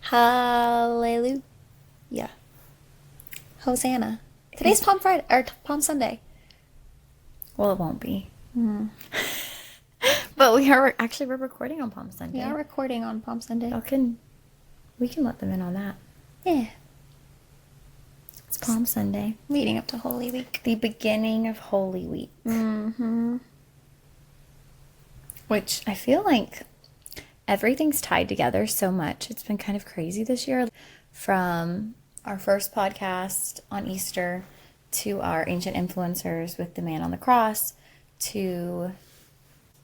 Hallelujah. Hosanna. Today's Palm Friday, or Palm Sunday. Well, it won't be. But we're recording on Palm Sunday. We are recording on Palm Sunday. We can let them in on that. Yeah. It's Palm Sunday. Leading up to Holy Week. The beginning of Holy Week. Mm-hmm. Which I feel like everything's tied together so much. It's been kind of crazy this year. From our first podcast on Easter to our ancient influencers with the man on the cross to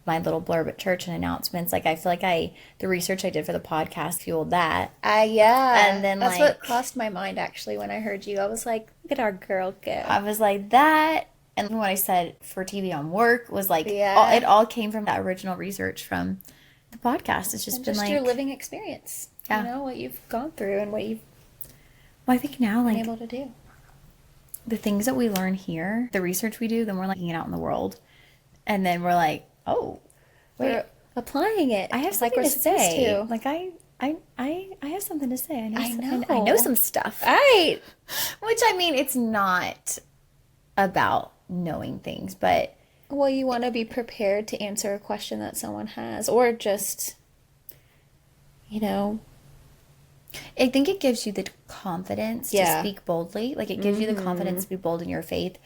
my little blurb at church and announcements. Like, I feel like the research I did for the podcast fueled that. Yeah. And then that's what crossed my mind, actually, when I heard you. I was like, look at our girl go. I was like, that. And what I said for TV on work was like, it all came from that original research from the podcast. It's just been like your living experience. Yeah. You know, what you've gone through and what you've I think now, been able to do. The things that we learn here, the research we do, then we're looking it out in the world. And then we're like, oh, wait, we're applying it. I have something to say. Like, I have something to say. I know some stuff. Right. Which, I mean, it's not about knowing things, but... Well, you want to be prepared to answer a question that someone has, or just, you know... I think it gives you the confidence to speak boldly. Like, it gives you the confidence to be bold in your faith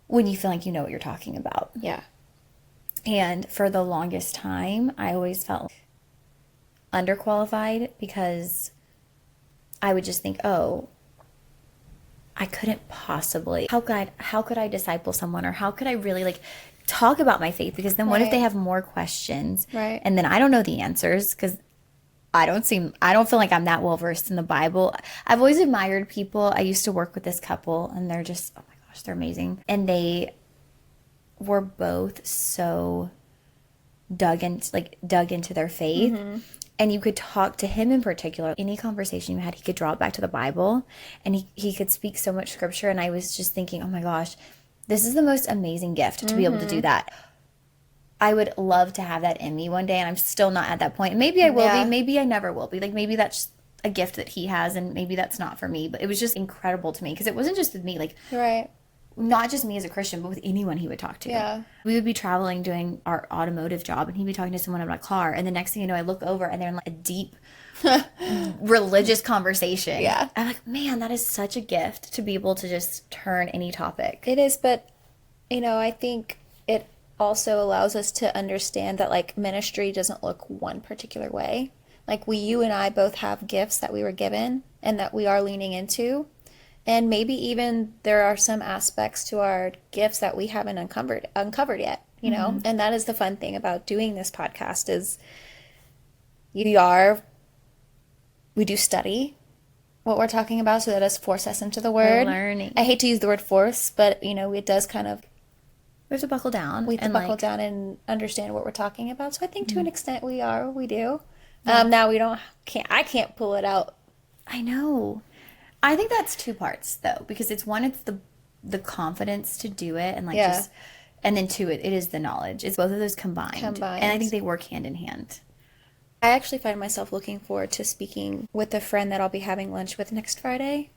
when you feel like you know what you're talking about. Yeah. And for the longest time, I always felt underqualified because I would just think, oh, I couldn't possibly, how could I disciple someone, or how could I really like talk about my faith? Because then what if they have more questions? Right. And then I don't know the answers because I don't feel like I'm that well versed in the Bible. I've always admired people. I used to work with this couple and they're just, oh my gosh, they're amazing. And they were both so dug into their faith. Mm-hmm. And you could talk to him in particular. Any conversation you had, he could draw it back to the Bible, and he could speak so much scripture. And I was just thinking, oh my gosh, this is the most amazing gift to be able to do that. I would love to have that in me one day, and I'm still not at that point. Maybe I will be, maybe I never will be. Like, maybe that's a gift that he has, and maybe that's not for me. But it was just incredible to me because it wasn't just with me. Like, not just me as a Christian, but with anyone he would talk to. Yeah. We would be traveling doing our automotive job, and he'd be talking to someone about a car, and the next thing you know, I look over, and they're in like a deep religious conversation. Yeah. I'm like, man, that is such a gift to be able to just turn any topic. It is, but, you know, I think it also allows us to understand that, like, ministry doesn't look one particular way. Like, you and I both have gifts that we were given and that we are leaning into. And maybe even there are some aspects to our gifts that we haven't uncovered yet, you know? Mm-hmm. And that is the fun thing about doing this podcast is we do study what we're talking about, so that does force us into the word. We're learning. I hate to use the word force, but, you know, it does kind of... We have to buckle down. We have to buckle down and understand what we're talking about. So I think to an extent we do. Yeah. Now I can't pull it out. I know. I think that's two parts though, because it's one, it's the confidence to do it and and then two, it is the knowledge. It's both of those combined. And I think they work hand in hand. I actually find myself looking forward to speaking with a friend that I'll be having lunch with next Friday.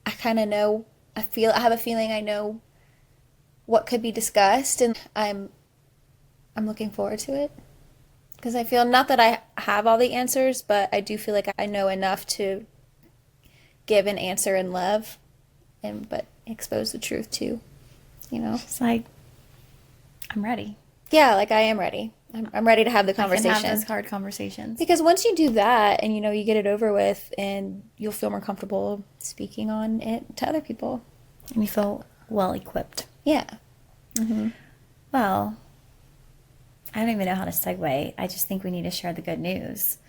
I kind of know, I have a feeling I know what could be discussed, and I'm looking forward to it. Because I feel, not that I have all the answers, but I do feel like I know enough to give an answer in love, but expose the truth too, you know? It's like, I'm ready. Yeah, like I am ready. I'm ready to have the conversation. I can have those hard conversations. Because once you do that and, you know, you get it over with, and you'll feel more comfortable speaking on it to other people. And you feel well equipped. Yeah. Mm-hmm. Well, I don't even know how to segue. I just think we need to share the good news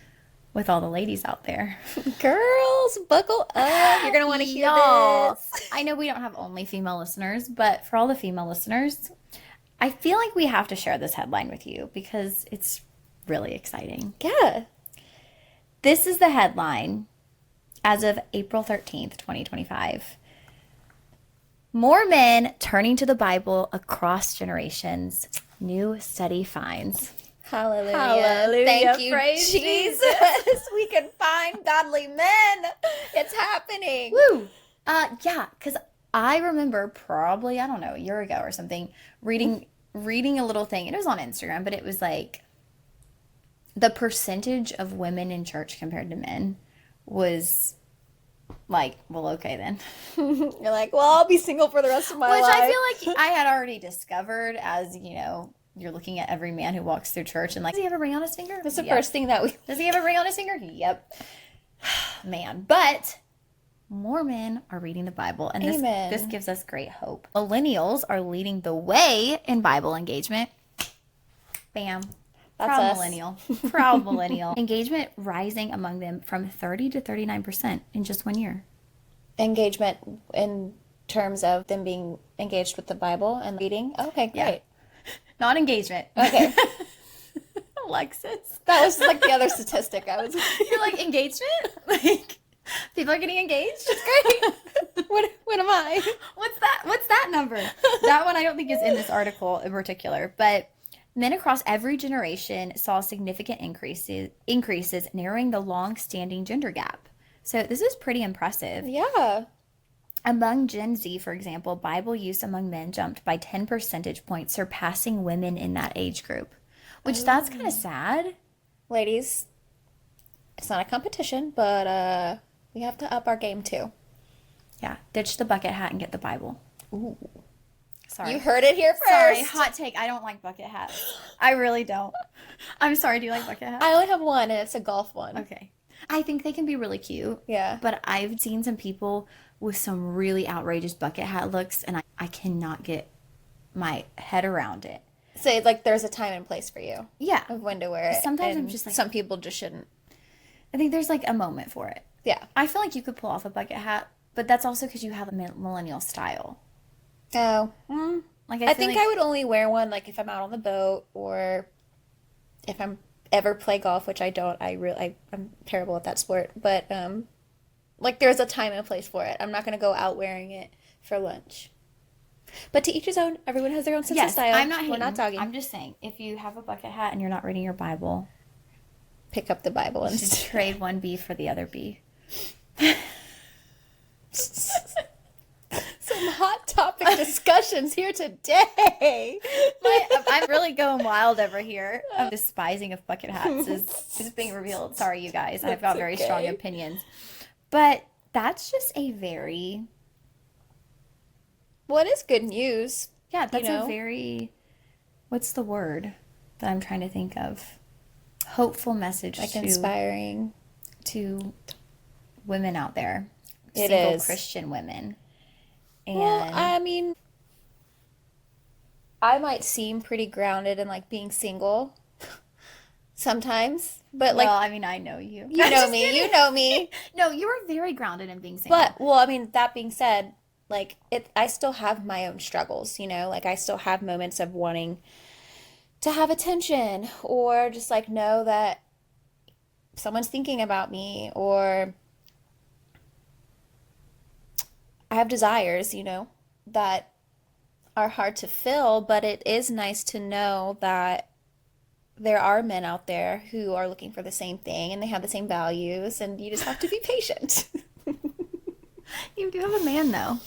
with all the ladies out there. Girls, buckle up. You're going to want to hear this. I know we don't have only female listeners, but for all the female listeners, I feel like we have to share this headline with you because it's really exciting. Yeah. This is the headline as of April 13th, 2025. More men turning to the Bible across generations. New study finds. Hallelujah. Hallelujah. Thank you, Praise Jesus. We can 39 godly men. It's happening. Woo! Yeah, because I remember probably, I don't know, a year ago or something, reading a little thing. It was on Instagram, but it was like the percentage of women in church compared to men was like, well, okay then. You're like, well, I'll be single for the rest of my Which life. I feel like I had already discovered as, you're looking at every man who walks through church and like, does he have a ring on his finger? That's the Yep. first thing that we. Does he have a ring on his finger? Yep. Man. But more men are reading the Bible, and Amen. this gives us great hope. Millennials are leading the way in Bible engagement. Bam. That's Proud us. millennial. Proud millennial. Engagement rising among them from 30 to 39% in just 1 year. Engagement in terms of them being engaged with the Bible and reading. Okay, great. Yeah. Not engagement. Okay. Alexis. That was like the other statistic I was. You're like, engagement? Like, people are getting engaged? Great. What am I? What's that number? That one I don't think is in this article in particular, but men across every generation saw significant increases, narrowing the long-standing gender gap. So this is pretty impressive. Yeah. Among Gen Z, for example, Bible use among men jumped by 10 percentage points, surpassing women in that age group, which that's kind of sad. Ladies, it's not a competition, but we have to up our game too. Yeah, ditch the bucket hat and get the Bible. Ooh. Sorry. You heard it here first. Sorry, hot take. I don't like bucket hats. I really don't. I'm sorry. Do you like bucket hats? I only have one, and it's a golf one. Okay. I think they can be really cute. Yeah. But I've seen some people with some really outrageous bucket hat looks, and I cannot get my head around it. So like there's a time and place for you Yeah. of when to wear it. Sometimes I'm and just like- some people just shouldn't. I think there's like a moment for it. Yeah. I feel like you could pull off a bucket hat, but that's also because you have a millennial style. Oh. Like I feel think like, I would only wear one like if I'm out on the boat or if I'm ever play golf, which I don't. I'm terrible at that sport. But like there's a time and a place for it. I'm not gonna go out wearing it for lunch. But to each his own. Everyone has their own sense of style. I'm not We're hating. not dogging. I'm just saying, if you have a bucket hat and you're not reading your Bible, Pick up the Bible and just trade one B for the other B. some hot topic discussions here today. I'm really going wild over here. The despising of bucket hats is being revealed. Sorry, you guys. I've got very strong opinions. But that's just a very... Well, it is good news. Yeah, that's know? a very... What's the word that I'm trying to think of? Hopeful message Like to inspiring. women out there. It Single is. Christian women. And Well, I mean, I might seem pretty grounded in like being single sometimes, but like I mean, I know you. you I'm know just me, kidding. you know me. No, you are very grounded in being single. But well, I mean, that being said, like I still have my own struggles, like I still have moments of wanting to have attention or just like know that someone's thinking about me or I have desires, that are hard to fill, but it is nice to know that there are men out there who are looking for the same thing and they have the same values and you just have to be patient. You do have a man, though.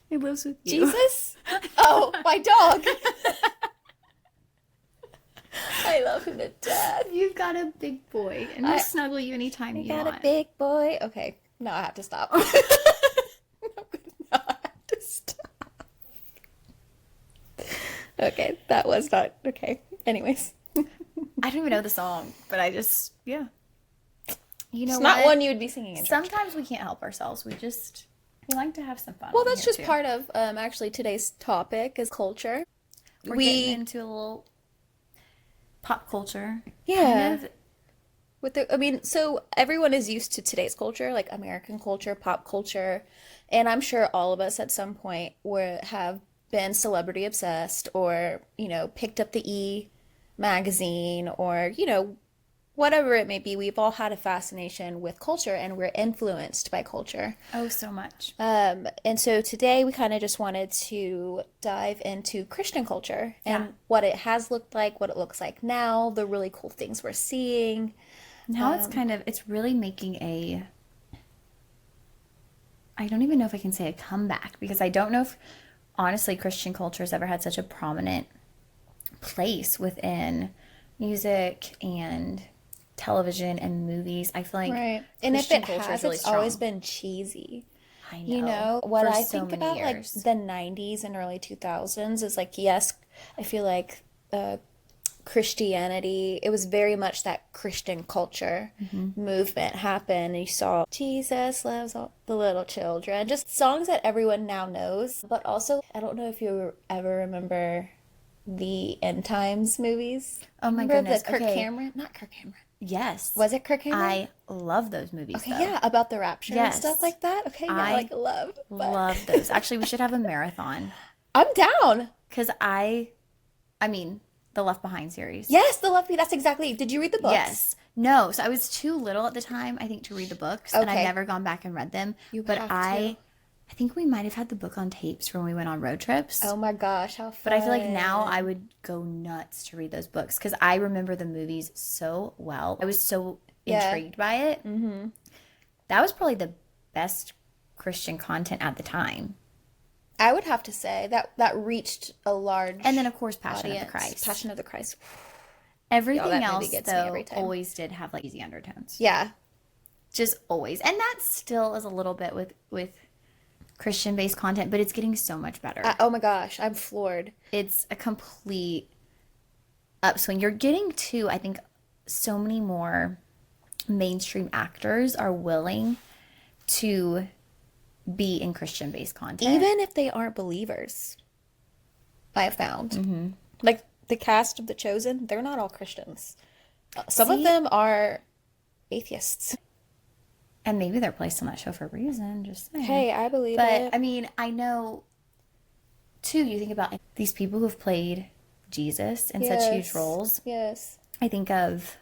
He lives with you. Jesus? Oh, my dog. I love him to death. You've got a big boy, and he'll snuggle you anytime you Got want. a big boy. Okay, now I have to stop. Now I have to stop. Okay, that was not okay. Anyways, I don't even know the song, but I just, yeah. You know it's what? not one you would be singing in church. Sometimes we can't help ourselves. We like to have some fun. Well, on that's here, just too. part of actually today's topic is culture. We're getting into a little pop culture. Yeah. Kind of. So everyone is used to today's culture, like American culture, pop culture, and I'm sure all of us at some point have been celebrity obsessed or, picked up the E magazine or, whatever it may be. We've all had a fascination with culture and we're influenced by culture. Oh, so much. And so today we kind of just wanted to dive into Christian culture and what it has looked like, what it looks like now, the really cool things we're seeing. Now it's really making I don't even know if I can say a comeback, because I don't know if, honestly, Christian culture has ever had such a prominent place within music and television and movies. I feel like Right. And if Christian it culture is has, really it's always strong. been cheesy. I You know. know, what For I so think many about like years. the 90s and early 2000s is like, yes, I feel like Christianity, it was very much that Christian culture movement happened. And you saw Jesus loves all the little children, just songs that everyone now knows. But also, I don't know if you ever remember the End Times movies. Oh my Remember the goodness. Kirk Okay. Cameron? Not Kirk Cameron. Yes. Was it Kirk Cameron? I love those movies Okay, though. yeah, about the rapture and stuff Yes. like that. Okay, yeah, I like love. But love those. Actually, we should have a marathon, I'm down. because I mean, the Left Behind series. Yes, the Lefty. That's exactly. Did you read the books? Yes. No, so I was too little at the time, I think, to read the books, and I've Okay, never gone back and read them. you But have to. I think we might have had the book on tapes when we went on road trips. Oh my gosh, how But I feel like now I fun. would go nuts to read those books, because I remember the movies so well. I was so Yeah. intrigued by it. Mm-hmm. That was probably the best Christian content at the time. I would have to say that that reached a And then, large of course, Passion of the audience. Christ. Passion of the Christ. Y'all, Everything that movie else, gets me every though, time. always did have like easy undertones. Yeah. Just always. And that still is a little bit with Christian-based content, but it's getting so much better. Oh my gosh, I'm floored. It's a complete upswing. You're getting to, I think, so many more mainstream actors are willing to be in Christian-based content. Even if they aren't believers, I have found. Like the cast of The Chosen, they're not all Christians. Some of See, them are atheists. and maybe they're placed on that show for a reason, just saying. Hey, I believe But it. I mean, I know too, you think about these people who've played Jesus in such huge Yes. roles. Yes. I think of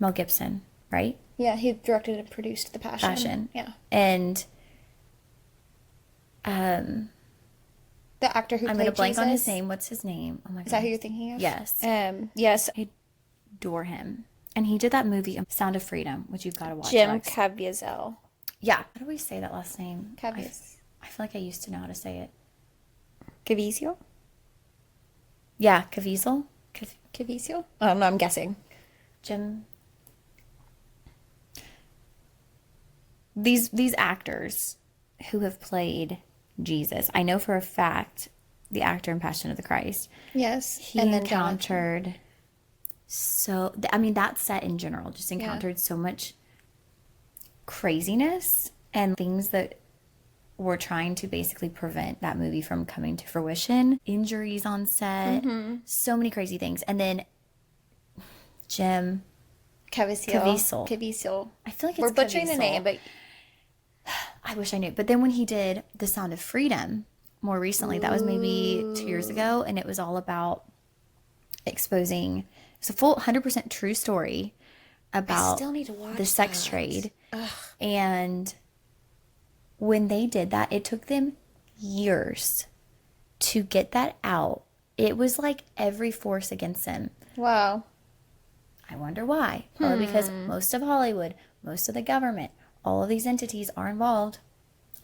Mel Gibson, right? Yeah, he directed and produced The Passion. Passion. Yeah. And um The actor who I'm gonna played blank on his Jesus. name. What's his name? Oh my Is that who goodness. you're thinking of? Yes. Yes. I adore him. And he did that movie, Sound of Freedom, which you've got to watch, Jim Lex. Caviezel. Yeah. How do we say that last name? Cavies. I feel like I used to know how to say it. Caviezel? Yeah, Caviezel. Caviezel? I don't know, I'm guessing. Jim. These actors who have played Jesus, I know for a fact the actor in Passion of the Christ, Yes. he And then Jonathan. encountered I mean, that set in general just Yeah. encountered so much craziness and things that were trying to basically prevent that movie from coming to fruition. Injuries on set, so many crazy things. And then Jim Caviezel. Caviezel. I feel like We're it's butchering the name, Caviezel. but I wish I knew. But then when he did The Sound of Freedom more recently, that was maybe 2 years ago, and it was all about exposing, it's a full 100% true story I about still need to watch the sex that. trade. And when they did that, it took them years to get that out. It was like every force against them. Wow. I wonder why. Probably because most of Hollywood, most of the government, all of these entities are involved,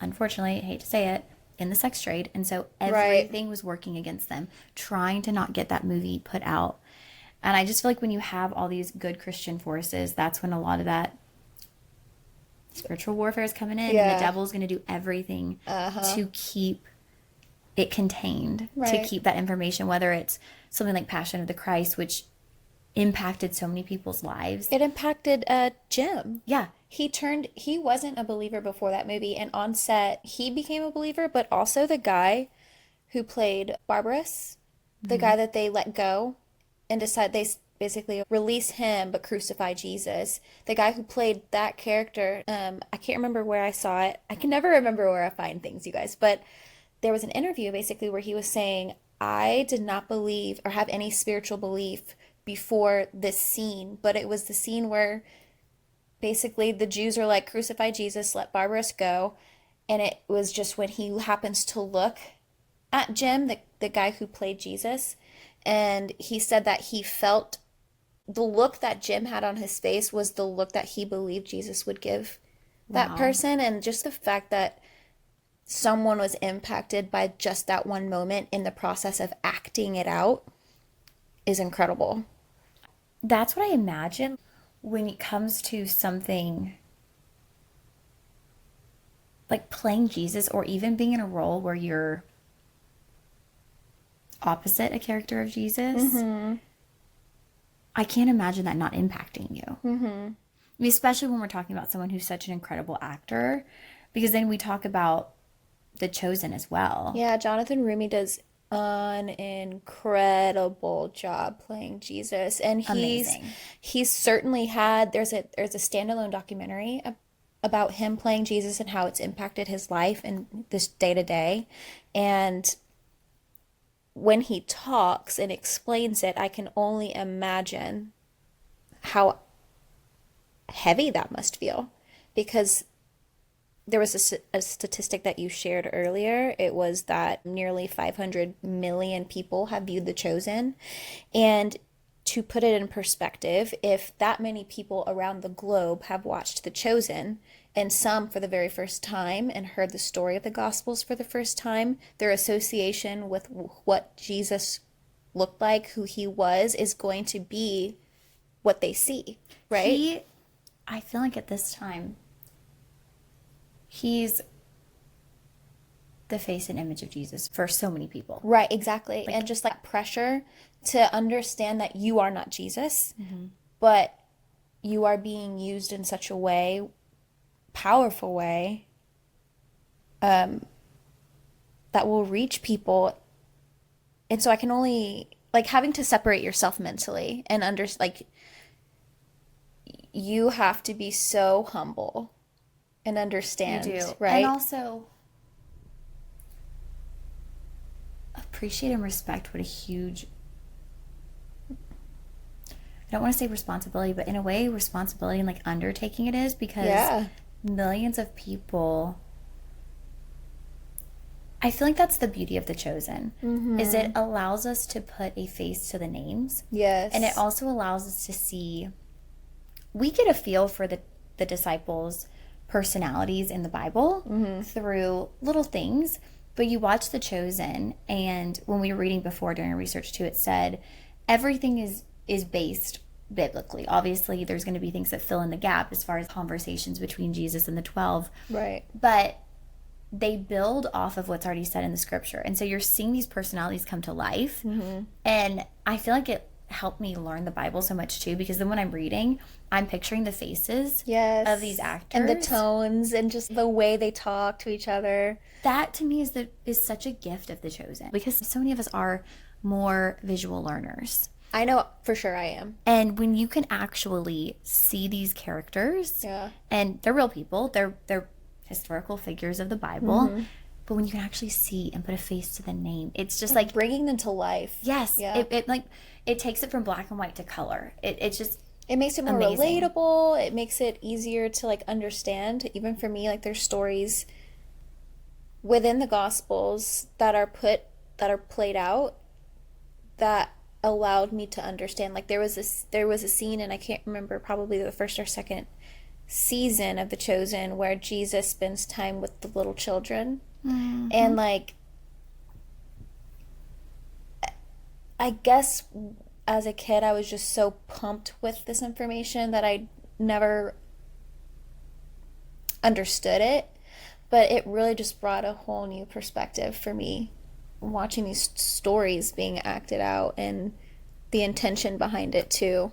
unfortunately, I hate to say it, in the sex trade. And so Right. everything was working against them, trying to not get that movie put out. And I just feel like when you have all these good Christian forces, that's when a lot of that spiritual warfare is coming in, and Yeah. the devil's going to do everything to keep it contained, to Right. keep that information, whether it's something like Passion of the Christ, which impacted so many people's lives. It impacted Jim. Yeah. He wasn't a believer before that movie, and on set, he became a believer, but also the guy who played Barbarous, the guy that they let go and decide basically release him but crucify Jesus. The guy who played that character, I can't remember where I saw it. I can never remember where I find things, you guys, but there was an interview basically where he was saying, I did not believe or have any spiritual belief before this scene, but it was the scene where basically the Jews are like, crucify Jesus, let Barbara go. And it was just when he happens to look at Jim, the guy who played Jesus, and he said that he felt the look that Jim had on his face was the look that he believed Jesus would give that Wow. person. And just the fact that someone was impacted by just that one moment in the process of acting it out is incredible. That's what I imagine when it comes to something like playing Jesus or even being in a role where you're opposite a character of Jesus. I can't imagine that not impacting you. I mean, especially when we're talking about someone who's such an incredible actor, because then we talk about The Chosen as well. Yeah, Jonathan Rumi does an incredible job playing Jesus, and Amazing. he's certainly had there's a standalone documentary about him playing Jesus and how it's impacted his life and this day to day. And when he talks and explains it, I can only imagine how heavy that must feel, because there was a statistic that you shared earlier. It was that nearly 500 million people have viewed The Chosen. And to put it in perspective, if that many people around the globe have watched The Chosen, and some for the very first time and heard the story of the Gospels for the first time, their association with what Jesus looked like, who he was, is going to be what they see, right? I feel like at this time, he's the face and image of Jesus for so many people. Right, exactly. And just like pressure to understand that you are not Jesus, but you are being used in such a way, powerful way, that will reach people. And so I can only, like, having to separate yourself mentally and like, you have to be so humble and You understand, do. right? And also appreciate and respect what a huge, I don't want to say responsibility, but in a way, responsibility and like undertaking it is, because Yeah. millions of people, I feel like that's the beauty of The Chosen, is it allows us to put a face to the names. Yes. And it also allows us to see, we get a feel for the disciples' personalities in the Bible through little things. But you watch The Chosen, and when we were reading before during our research too, it said everything is based biblically. Obviously, there's going to be things that fill in the gap as far as conversations between Jesus and the 12. Right. But they build off of what's already said in the scripture. And so you're seeing these personalities come to life. And I feel like it helped me learn the Bible so much too, because then when I'm reading, I'm picturing the faces Yes. of these actors. And the tones and just the way they talk to each other. That to me is such a gift of The Chosen, because so many of us are more visual learners. I know for sure I am. And when you can actually see these characters, Yeah. and they're real people, they're historical figures of the Bible, but when you can actually see and put a face to the name, it's just like Bringing them to life. yes, Yeah. it like it takes it from black and white to color. It's just It makes it more amazing. relatable. It makes it easier to like understand. Even for me, like there's stories within the Gospels that are played out that allowed me to understand. Like there was a scene, and I can't remember, probably the first or second season of The Chosen, where Jesus spends time with the little children. And like, I guess as a kid I was just so pumped with this information that I never understood it, but it really just brought a whole new perspective for me watching these stories being acted out, and the intention behind it too.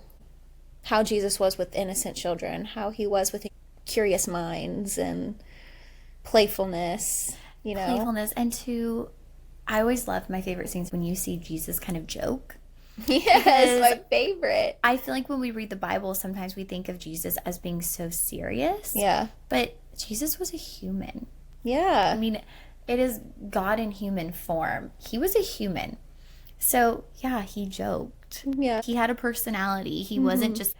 How Jesus was with innocent children, how he was with curious minds and playfulness, you know. Playfulness. And to, I always love, my favorite scenes when you see Jesus kind of joke. Yes, my favorite. I feel like when we read the Bible, sometimes we think of Jesus as being so serious. Yeah. But Jesus was a human. Yeah. I mean, it is God in human form. He was a human. So, yeah, he joked. Yeah. He had a personality. He wasn't just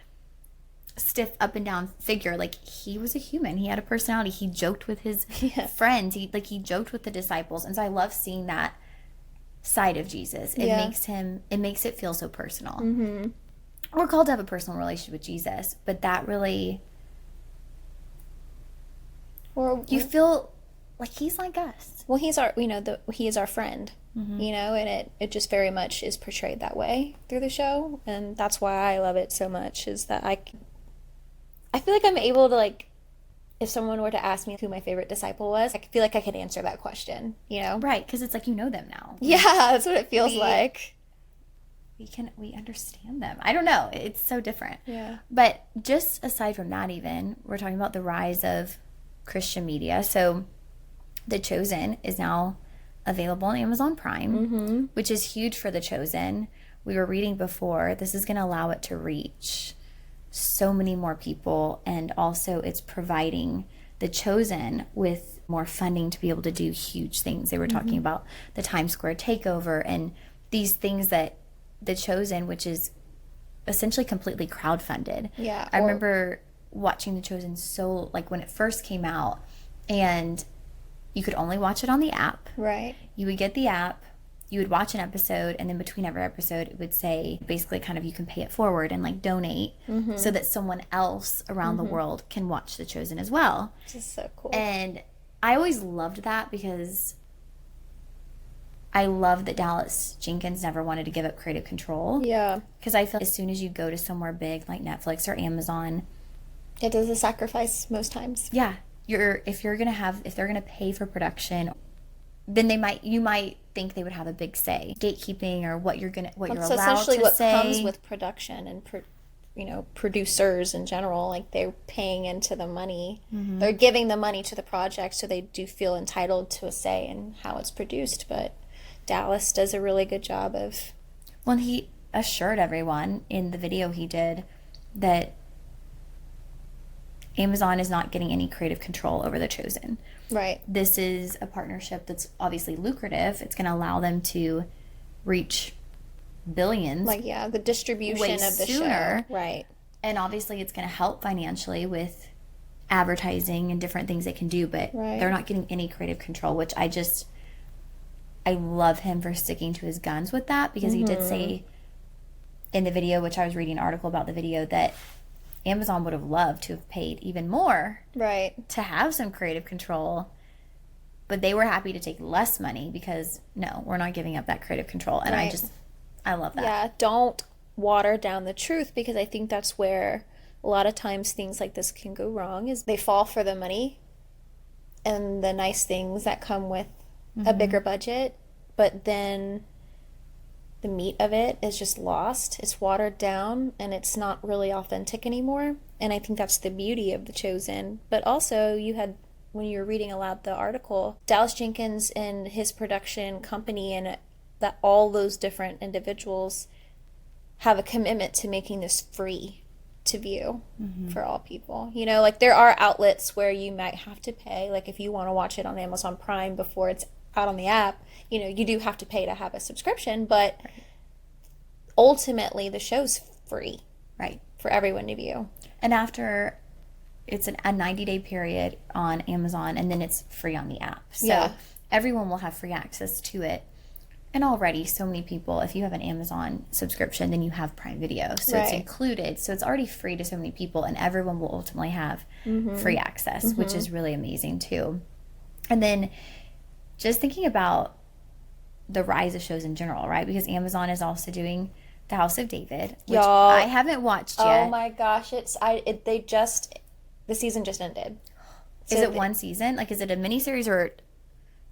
stiff up and down figure. Like, he was a human. He had a personality. He joked with his friends. He joked with the disciples. And so I love seeing that side of Jesus. It Yeah. makes it feel so personal. we're called to have a personal relationship with Jesus, but that really, Or you feel like he's like us. well, he's our, he is our friend, and it just very much is portrayed that way through the show, and that's why I love it so much. Is that I feel like I'm able to, like, if someone were to ask me who my favorite disciple was, I feel like I could answer that question. Right, because it's like you know them now. Yeah, that's what it feels We- like. We understand them. I don't know. It's so different. Yeah. But just aside from that, even, we're talking about the rise of Christian media. So The Chosen is now available on Amazon Prime, which is huge for The Chosen. We were reading before, this is going to allow it to reach so many more people, and also it's providing The Chosen with more funding to be able to do huge things. They were talking about the Times Square takeover and these things that The Chosen, which is essentially completely crowdfunded. Yeah. I remember watching The Chosen so, like, when it first came out, and you could only watch it on the app. Right. You would get the app, you would watch an episode, and then between every episode, it would say basically kind of you can pay it forward and like donate so that someone else around the world can watch The Chosen as well. Which is so cool. And I always loved that because I love that Dallas Jenkins never wanted to give up creative control. Yeah. Because I feel as soon as you go to somewhere big like Netflix or Amazon, It is a sacrifice most times. yeah, if they're gonna pay for production, then you might think they would have a big say, gatekeeping, or what you're That's allowed essentially to what say. comes with production and producers in general. Like, they're paying into the money. They're giving the money to the project, so they do feel entitled to a say in how it's produced. But Dallas does a really good job of. Well, he assured everyone in the video he did that Amazon is not getting any creative control over The Chosen. Right. This is a partnership that's obviously lucrative. It's going to allow them to reach billions. Like, yeah, the distribution way of the sooner. show. Right. And obviously it's going to help financially with advertising and different things they can do, but Right. they're not getting any creative control, which I love him for sticking to his guns with that, because he did say in the video, which I was reading an article about the video, that Amazon would have loved to have paid even more Right. to have some creative control, but they were happy to take less money because, no, we're not giving up that creative control. And Right. I love that. Yeah, don't water down the truth, because I think that's where a lot of times things like this can go wrong, is they fall for the money and the nice things that come with a bigger budget, but then the meat of it is just lost. It's watered down and it's not really authentic anymore. And I think that's the beauty of The Chosen. But also, when you were reading aloud the article, Dallas Jenkins and his production company, and that all those different individuals have a commitment to making this free to view for all people. Like, there are outlets where you might have to pay. Like, if you want to watch it on Amazon Prime before it's out on the app, you do have to pay to have a subscription, but ultimately the show's free, Right. for everyone to view. And after, it's a 90-day period on Amazon, and then it's free on the app. So Yeah. everyone will have free access to it. And already so many people, if you have an Amazon subscription, then you have Prime Video. So it's Right. included. So it's already free to so many people, and everyone will ultimately have free access, which is really amazing too. And then just thinking about the rise of shows in general, right? Because Amazon is also doing The House of David, which Y'all- I haven't watched yet. Oh my gosh, the season just ended. Is it one season? Like, is it a miniseries, or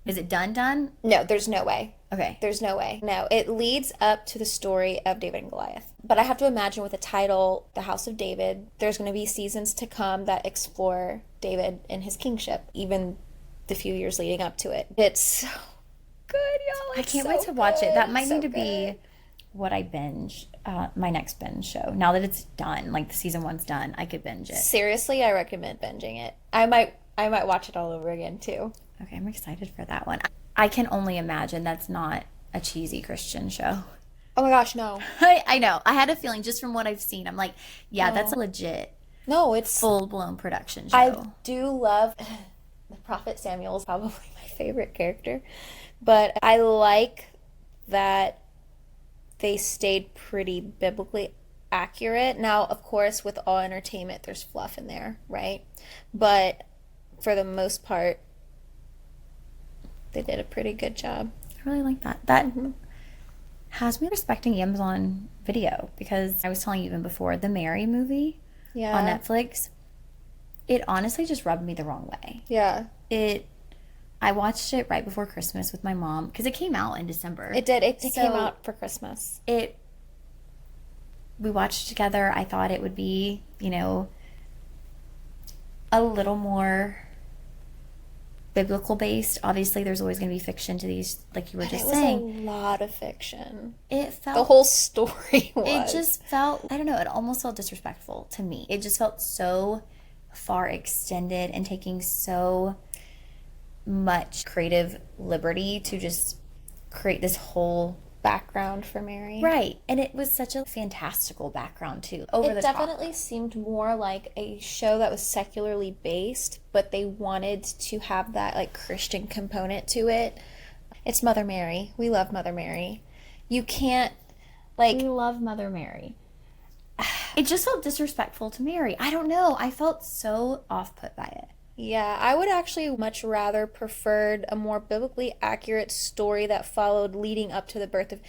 is it done? No, there's no way. Okay. There's no way. No, it leads up to the story of David and Goliath. But I have to imagine, with the title, The House of David, there's going to be seasons to come that explore David and his kingship, even the few years leading up to it. It's so good, y'all. I can't wait to watch it. That might need to be what I binge, my next binge show. Now that it's done, like the season 1's done, I could binge it. Seriously, I recommend binging it. I might watch it all over again too. Okay, I'm excited for that one. I can only imagine that's not a cheesy Christian show. Oh my gosh, no. I know. I had a feeling just from what I've seen. I'm like, yeah, that's a legit No, it's full-blown production show. I do love the Prophet Samuel is probably my favorite character, but I like that they stayed pretty biblically accurate. Now, of course, with all entertainment, there's fluff in there, right? But for the most part, they did a pretty good job. I really like that. That has me respecting Amazon Video, because I was telling you even before, the Mary movie on Yeah. Netflix, it honestly just rubbed me the wrong way. Yeah. It I watched it right before Christmas with my mom because it came out in December. It did. It came So out for Christmas. it we watched it together. I thought it would be, a little more biblical based. Obviously, there's always going to be fiction to these, like you were But just it was saying. a lot of fiction. It felt The whole story was. It just felt, I don't know, it almost felt disrespectful to me. It just felt so far extended and taking so much creative liberty to just create this whole background for Mary. right. And it was such a fantastical background too, over It the top. definitely seemed more like a show that was secularly based, but they wanted to have that like Christian component to it. It's Mother Mary. We love Mother Mary. You can't like We love Mother Mary. It just felt disrespectful to Mary. I don't know. I felt so off put by it. yeah, I would actually much rather preferred a more biblically accurate story that followed leading up to the birth of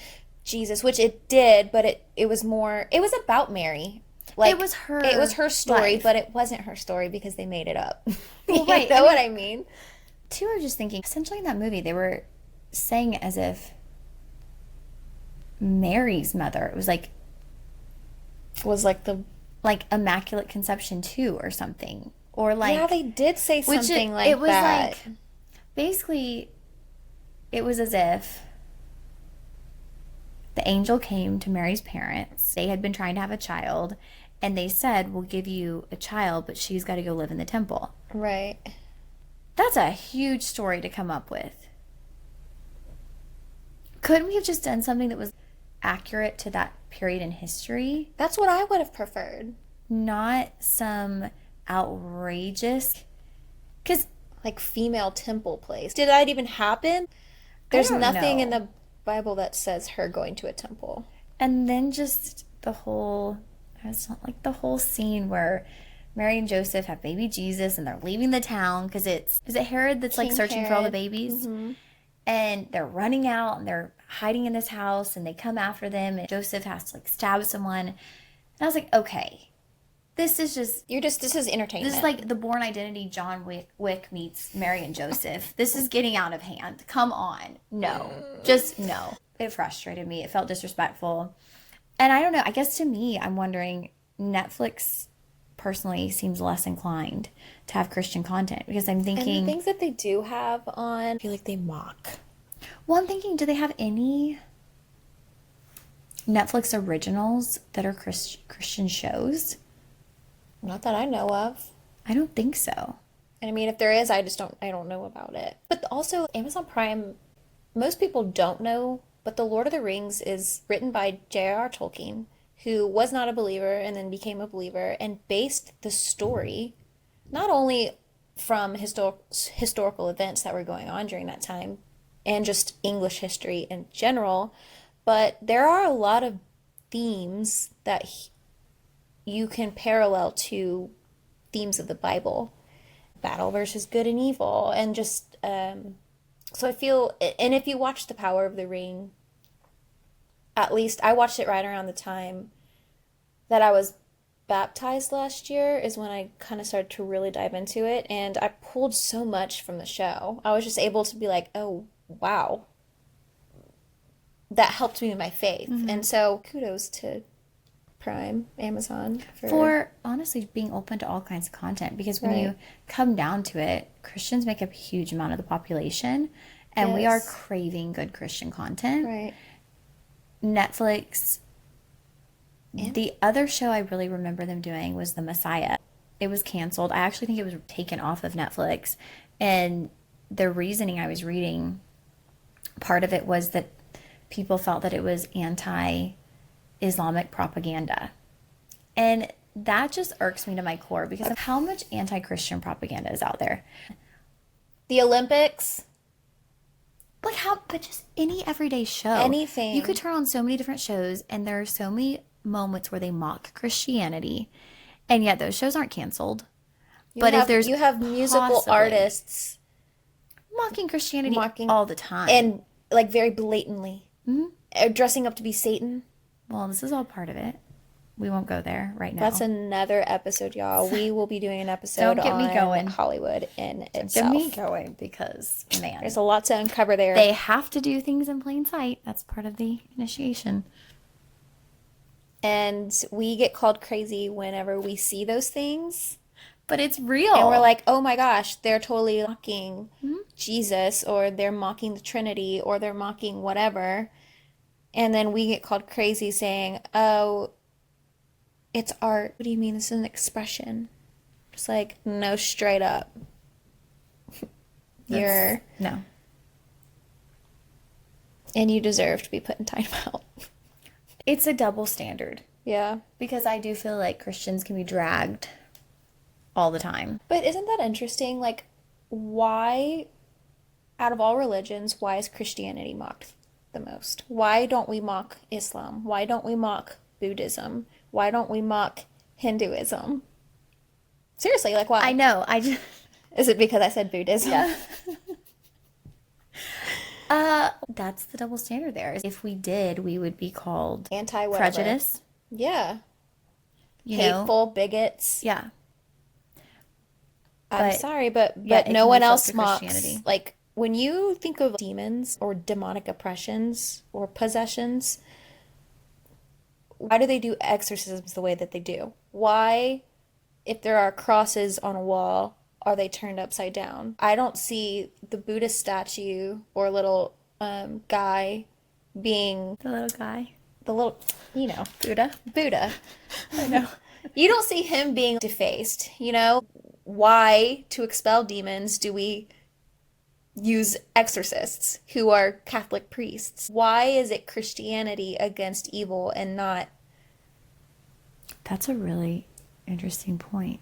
Jesus, which it did, but it was more it was about Mary. Like It was her it was her story, life. but it wasn't her story because they made it up. Well, right. You know what I mean? Too, I was just thinking, essentially in that movie, they were saying it as if Mary's mother, it was Was like the like Immaculate Conception too, or something. Or like, yeah, they did say which something like it was that. like, basically, it was as if the angel came to Mary's parents. They had been trying to have a child, and they said, "We'll give you a child, but she's got to go live in the temple." Right. That's a huge story to come up with. Couldn't we have just done something that was accurate to that period in history? That's what I would have preferred. Not some outrageous, because Like female temple place. Did that even happen? There's don't nothing know. in the Bible that says her going to a temple. and then just it's not like the whole scene where Mary and Joseph have baby Jesus and they're leaving the town because is it Herod that's like King searching for all the Herod. babies? And they're running out and they're hiding in this house and they come after them and Joseph has to like stab someone. And I was like, okay, this is just This is entertainment. this is like the Born Identity John Wick meets Mary and Joseph. This is getting out of hand. Come on. No. Just no. It frustrated me. It felt disrespectful. And I don't know. I guess to me, I'm wondering, Netflix personally seems less inclined to have Christian content because I'm and the thinking, things that they do have on, I feel like they mock. well, I'm thinking, do they have any Netflix originals that are Christian shows? Not that I know of. I don't think so. And I mean, if there is, I don't know about it. But also, Amazon Prime, most people don't know, but The Lord of the Rings is written by J.R.R. Tolkien, who was not a believer and then became a believer and based the story not only from historical events that were going on during that time and just English history in general, but there are a lot of themes that you can parallel to themes of the Bible. Battle versus good and evil, and just so I feel, and if you watch The Power of the Ring, at least I watched it right around the time that I was baptized last year is when I kind of started to really dive into it, and I pulled so much from the show. I was just able to be like, oh wow, that helped me in my faith. And so kudos to Prime, Amazon For honestly being open to all kinds of content, because when you Right. come down to it, Christians make up a huge amount of the population and we are Yes. craving good Christian content. right. Netflix, And- the other show I really remember them doing was The Messiah. It was canceled. I actually think it was taken off of Netflix. And the reasoning I was reading, part of it was that people felt that it was anti-Islamic propaganda. And that just irks me to my core because of how much anti-Christian propaganda is out there. The Olympics. Like how, but just any everyday show. Anything. You could turn on so many different shows and there are so many moments where they mock Christianity, and yet those shows aren't canceled. You But if have there's musical possibly artists mocking Christianity mocking all the time. and like very blatantly dressing up to be Satan. Well, this is all part of it. We won't go there right now. That's another episode, y'all. We will be doing an episode Don't get me on going. Hollywood in Get itself. me going because, man, There's a lot to uncover there. they have to do things in plain sight. That's part of the initiation. And we get called crazy whenever we see those things. But it's real. And we're like, oh my gosh, they're totally mocking Jesus, or they're mocking the Trinity, or they're mocking whatever. And then we get called crazy saying, oh, it's art. What do you mean this is an expression? It's like, no, straight up. No. And you deserve to be put in timeout. It's a double standard. Yeah. Because I do feel like Christians can be dragged all the time. But isn't that interesting? Like, why, out of all religions, why is Christianity mocked the most? Why don't we mock Islam? Why don't we mock Buddhism? Why don't we mock Hinduism? Seriously, like why? I know. Is it because I said Buddhism? Yeah. That's the double standard there. If we did, we would be called Anti-whatever. prejudice. Yeah. You know? Hateful bigots. Yeah. I'm sorry, but yeah, it no can one live up else to mocks. Christianity. Like, when you think of demons or demonic oppressions or possessions, why do they do exorcisms the way that they do? Why, if there are crosses on a wall, are they turned upside down? I don't see the Buddhist statue or little guy being The little guy. the little, you know, Buddha. I know. You don't see him being defaced, you know? Why, to expel demons, do we use exorcists who are Catholic priests? Why is it Christianity against evil and not, That's a really interesting point.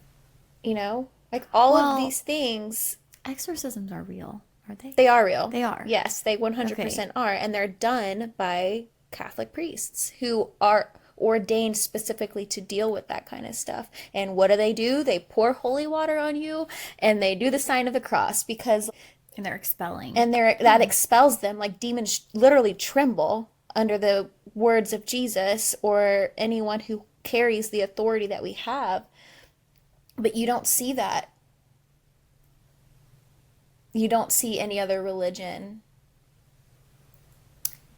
you know? Like all Well, of these things, exorcisms are real, aren't they? they are real. They are. Yes, they 100% are. And they're done by Catholic priests who are ordained specifically to deal with that kind of stuff. And what do? They pour holy water on you and they do the sign of the cross because And they're expelling. and that expels them. Like demons literally tremble under the words of Jesus or anyone who carries the authority that we have. But you don't see that. You don't see any other religion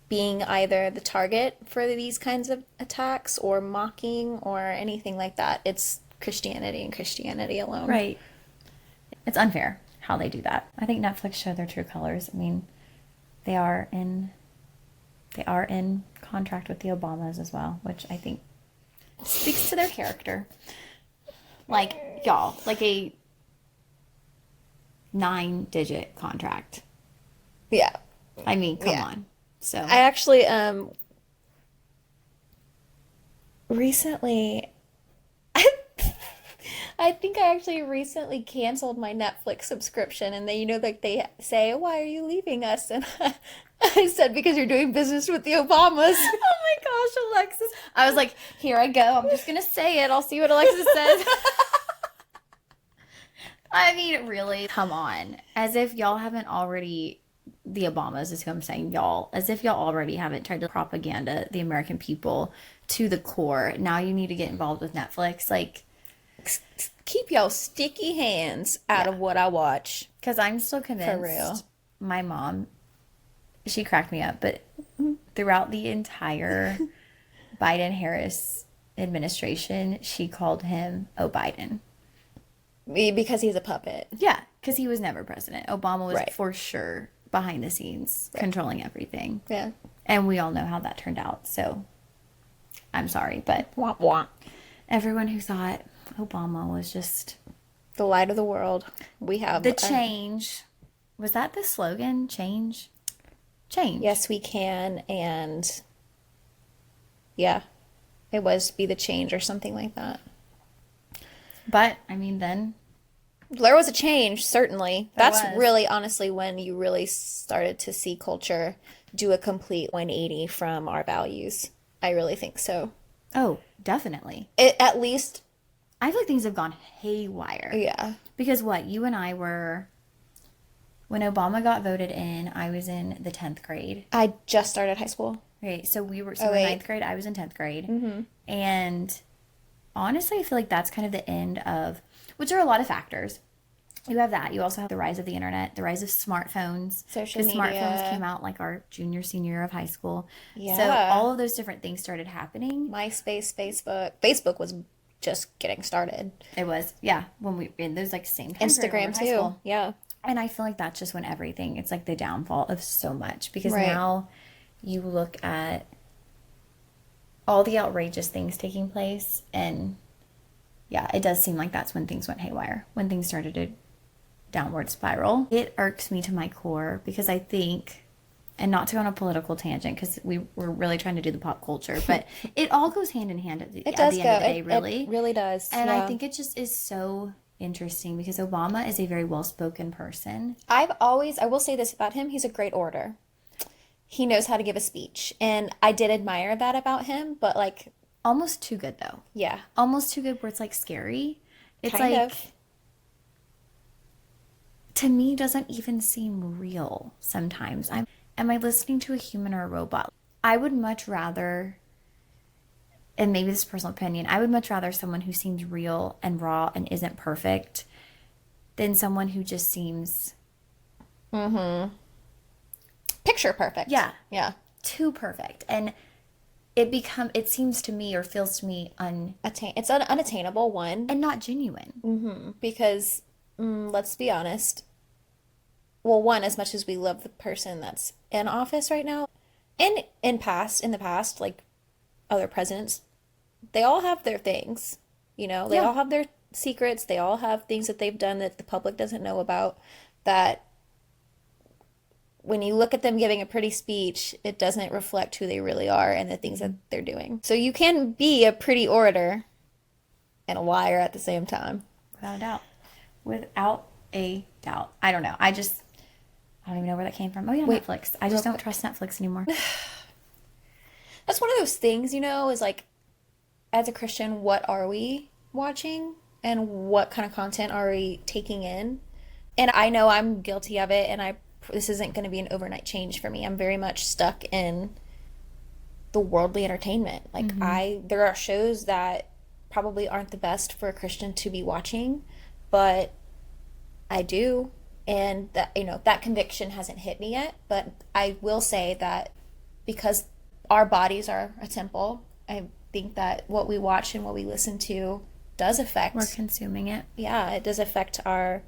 being either the target for these kinds of attacks or mocking or anything like that. It's Christianity and Christianity alone. Right. It's unfair how they do that. I think Netflix showed their true colors. I mean, they are in contract with the Obamas as well, which I think speaks to their character. Like, y'all, like a 9-digit contract. Yeah. I mean, come Yeah. on. So I actually recently I think I actually recently canceled my Netflix subscription, and then like they say, "Why are you leaving us?" And I said, "Because you're doing business with the Obamas." oh my gosh, Alexis. I was like, here I go. I'm just going to say it. I'll see what Alexis says. I mean, really, come on. As if y'all haven't already, the Obamas is who I'm saying, y'all, as if y'all already haven't tried to propaganda the American people to the core. Now you need to get involved with Netflix. Like, Keep your sticky hands out of what I watch. because I'm still convinced. For real. My mom, she cracked me up, but throughout the entire Biden-Harris administration, she called him Biden. Because he's a puppet. Yeah, because he was never president. Obama was Right. for sure behind the scenes, controlling everything. Yeah. And we all know how that turned out. So I'm sorry, but Womp womp. everyone who thought Obama was just The light of the world. We have the change. Was that the slogan? Change? Change. Yes, we can. And yeah, it was be the change or something like that. But, I mean, then There was a change, certainly. There That's was. really, honestly, when you really started to see culture do a complete 180 from our values. I really think so. Oh, definitely. It, at least, I feel like things have gone haywire. yeah. Because what, you and I were, when Obama got voted in, I was in the 10th grade. I just started high school. Okay, so we were, Oh, in wait. ninth grade, I was in 10th grade. And honestly, I feel like that's kind of the end of, which are a lot of factors. You have that. You also have the rise of the internet, the rise of smartphones. Social Because smartphones media. came out like our junior, senior year of high school. So Yeah. all of those different things started happening. MySpace, Facebook. Facebook was just getting started. It was, yeah, when we in those like same time period when we were Instagram in high too. school. Yeah. And I feel like that's just when everything, it's like the downfall of so much. Because Right. now you look at all the outrageous things taking place, and yeah, it does seem like that's when things went haywire, when things started to downward spiral. It irks me to my core because I think, and not to go on a political tangent because we were really trying to do the pop culture, but it all goes hand in hand at the, It at does the go. end of the day, really. It really does. And I Yeah. think it just is so interesting because Obama is a very well-spoken person. I will say this about him, he's a great orator. He knows how to give a speech. And I did admire that about him, but like, Almost too good though. yeah, Almost too good where it's like scary. It's kind like, of. to me, doesn't even seem real sometimes. Am I listening to a human or a robot? I would much rather, and maybe this is personal opinion, I would much rather someone who seems real and raw and isn't perfect than someone who just seems, Picture perfect. yeah, Yeah. too perfect. And it seems to me or feels to me It's an unattainable one and not genuine. because, let's be honest. Well, one, as much as we love the person that's in office right now, and in the past, like other presidents, they all have their things. You know, they Yeah. all have their secrets. They all have things that they've done that the public doesn't know about. That when you look at them giving a pretty speech, it doesn't reflect who they really are and the things that they're doing. So you can be a pretty orator and a liar at the same time. Without a doubt. Without a doubt. I don't know. I don't even know where that came from. Oh yeah, Wait, Netflix. I just don't trust Netflix anymore. That's one of those things, is like, as a Christian, what are we watching and what kind of content are we taking in? And I know I'm guilty of it, and this isn't going to be an overnight change for me. I'm very much stuck in the worldly entertainment. Like there are shows that probably aren't the best for a Christian to be watching, but I do. And that conviction hasn't hit me yet, but I will say that because our bodies are a temple, I think that what we watch and what we listen to does affect, We're consuming it. yeah, it does affect our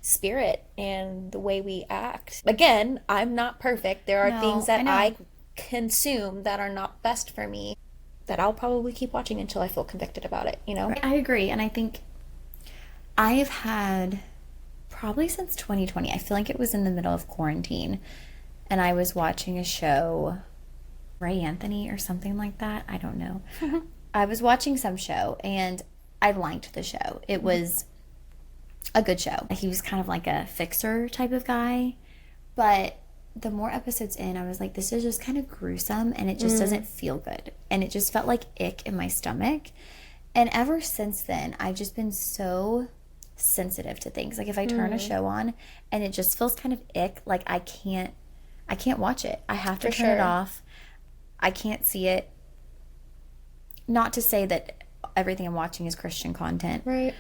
spirit and the way we act. Again, I'm not perfect. There are No, things that I know. I consume that are not best for me that I'll probably keep watching until I feel convicted about it. I agree. And I think I've had probably since 2020, I feel like it was in the middle of quarantine, and I was watching a show, Ray Anthony or something like that. I don't know. I was watching some show and I liked the show. It was a good show. He was kind of like a fixer type of guy, but the more episodes in, I was like, this is just kind of gruesome and it just doesn't feel good. And it just felt like ick in my stomach. And ever since then, I've just been so sensitive to things. Like if I turn a show on and it just feels kind of ick, like I can't watch it. I have to For turn it sure. off. I can't see it. Not to say that everything I'm watching is Christian content, Right.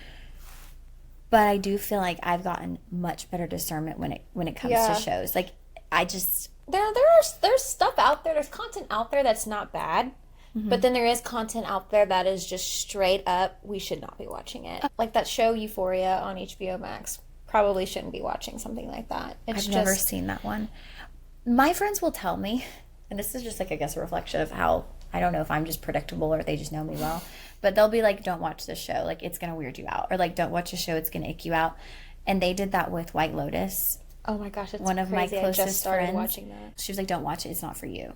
but I do feel like I've gotten much better discernment when it comes Yeah. to shows. Like I just There's stuff out there. There's content out there that's not bad, but then there is content out there that is just straight up. We should not be watching it. Like that show Euphoria on HBO Max. Probably shouldn't be watching something like that. It's I've never seen that one. My friends will tell me, and this is just like I guess a reflection of how I don't know if I'm just predictable or if they just know me well, but they'll be like, "Don't watch this show. Like it's gonna weird you out," or like, "Don't watch a show. It's gonna ick you out." And they did that with White Lotus. Oh my gosh, it's One of my crazy. I just closest started friends. watching that. She was like, "Don't watch it. It's not for you."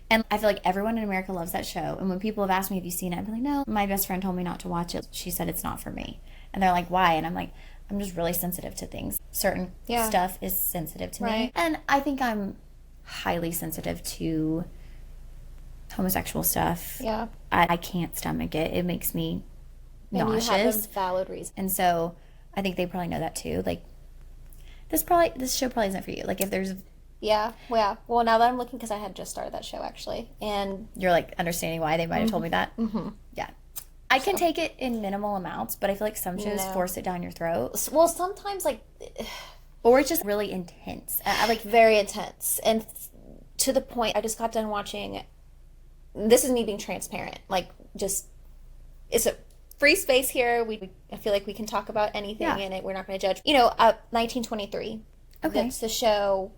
And I feel like everyone in America loves that show. And when people have asked me, "Have you seen it?" I'm like, "No, my best friend told me not to watch it. She said it's not for me." And they're like, "Why?" And I'm like, "I'm just really sensitive to things. Certain Yeah. stuff is sensitive to me." Right. And I think I'm highly sensitive to homosexual stuff. Yeah. I can't stomach it. It makes me And you have a nauseous. valid reason. And so I think they probably know that too. Like this show probably isn't for you. Like if there's Yeah, yeah. Well, now that I'm looking, because I had just started that show actually, and you're like understanding why they might have told me that. mm-hmm. Yeah. I can take it in minimal amounts, but I feel like some shows No. force it down your throat. Well, sometimes like Or it's just really intense. I like very intense, and to the point. I just got done watching. This is me being transparent. Like, just it's a free space here. I feel like we can talk about anything in it. We're not going to judge. 1923. Okay. That's the show,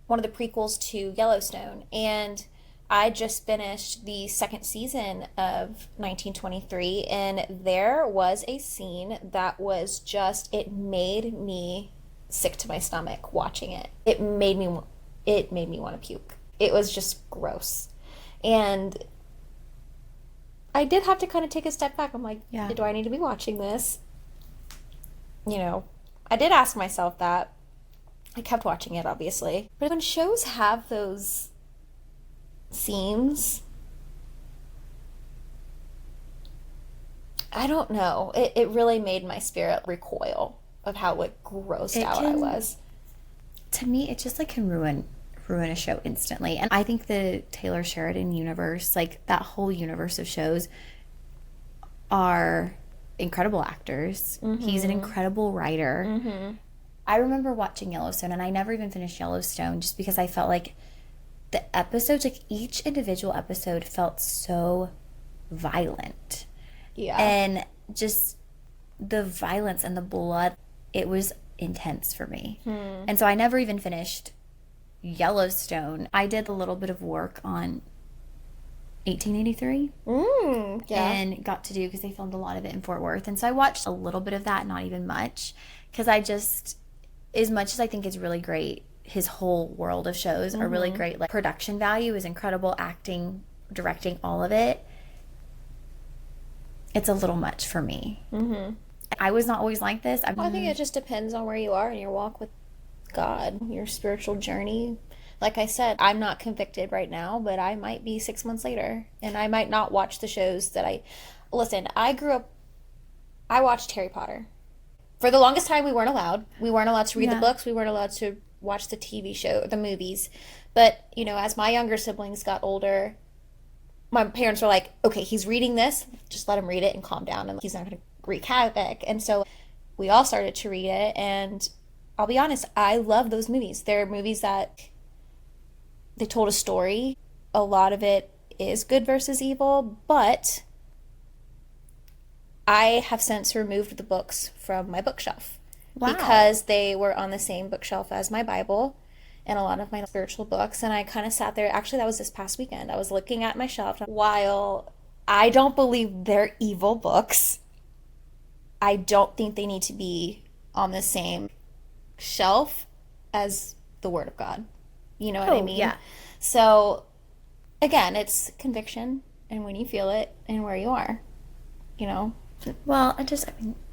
one of the prequels to Yellowstone, and I just finished the second season of 1923, and there was a scene that was just, it made me sick to my stomach watching it. It made me want to puke. It was just gross. And I did have to kind of take a step back. I'm like, do I need to be watching this? I did ask myself that. I kept watching it, obviously. But when shows have those scenes, I don't know. It really made my spirit recoil of how grossed out I was. To me, it just like can ruin a show instantly. And I think the Taylor Sheridan universe, like that whole universe of shows, are incredible actors. Mm-hmm. He's an incredible writer. Mm-hmm. I remember watching Yellowstone, and I never even finished Yellowstone just because I felt like the episodes, like each individual episode felt so violent. Yeah. And just the violence and the blood, it was intense for me. And so I never even finished Yellowstone. I did a little bit of work on 1883 and got to do, because they filmed a lot of it in Fort Worth, and so I watched a little bit of that, not even much, because I just, as much as I think it's really great, his whole world of shows are really great. Like, production value is incredible, acting, directing, all of it, it's a little much for me. I was not always like this. I think it just depends on where you are in your walk with God, your spiritual journey. Like I said, I'm not convicted right now, but I might be 6 months later, and I might not watch the shows that listen, I watched Harry Potter. For the longest time, we weren't allowed. We weren't allowed to read the books. We weren't allowed to watch the TV show, the movies. But, as my younger siblings got older, my parents were like, okay, he's reading this, just let him read it and calm down, and he's not going to wreak havoc. And so we all started to read it, and I'll be honest, I love those movies. They're movies that they told a story. A lot of it is good versus evil, but I have since removed the books from my bookshelf. Wow. Because they were on the same bookshelf as my Bible and a lot of my spiritual books, and I kind of sat there. Actually, that was this past weekend. I was looking at my shelf. While I don't believe they're evil books, I don't think they need to be on the same shelf as the Word of God. You know what I mean? Yeah. So, again, it's conviction and when you feel it and where you are, Well,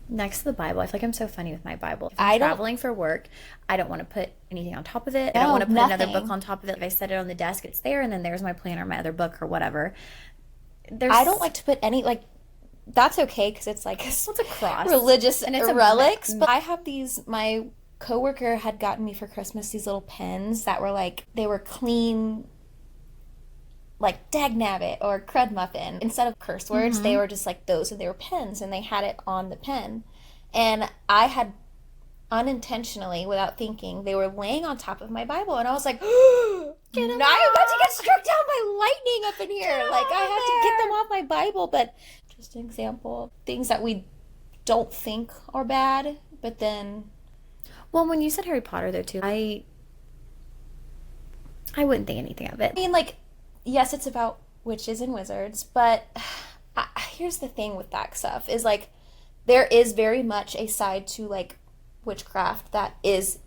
next to the Bible, I feel like I'm so funny with my Bible. If I'm traveling for work, I don't want to put anything on top of it. I don't want to put another book on top of it. If I set it on the desk, it's there, and then there's my planner, my other book, or whatever. I don't like to put any, that's okay, because it's like it's a cross, religious and it's relics. But I have these, my coworker had gotten me for Christmas these little pens that were they were clean, like dagnabbit or crud muffin. Instead of curse words, they were just those, and they were pens, and they had it on the pen. And I had unintentionally, without thinking, they were laying on top of my Bible, and I was like, now I'm about to get struck down by lightning up in here. I have to get them off my Bible. But just an example, things that we don't think are bad, but then. Well, when you said Harry Potter, though, too, I wouldn't think anything of it. I mean, yes, it's about witches and wizards, but here's the thing with that stuff is there is very much a side to witchcraft that is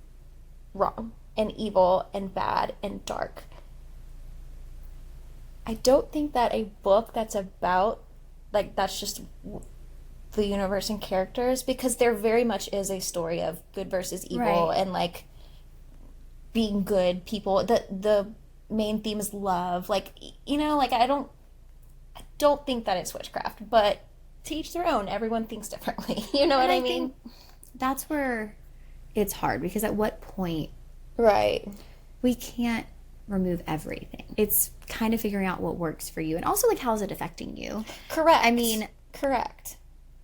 wrong and evil and bad and dark. I don't think that a book that's about that's just the universe and characters, because there very much is a story of good versus evil, right, and being good people. The main theme is love. Like, you know, like I don't think that it's witchcraft, but to each their own. Everyone thinks differently. You know what I mean? Think that's where it's hard, because at what point Right. we can't remove everything. It's kind of figuring out what works for you, and also like how is it affecting you. Correct. I mean, correct.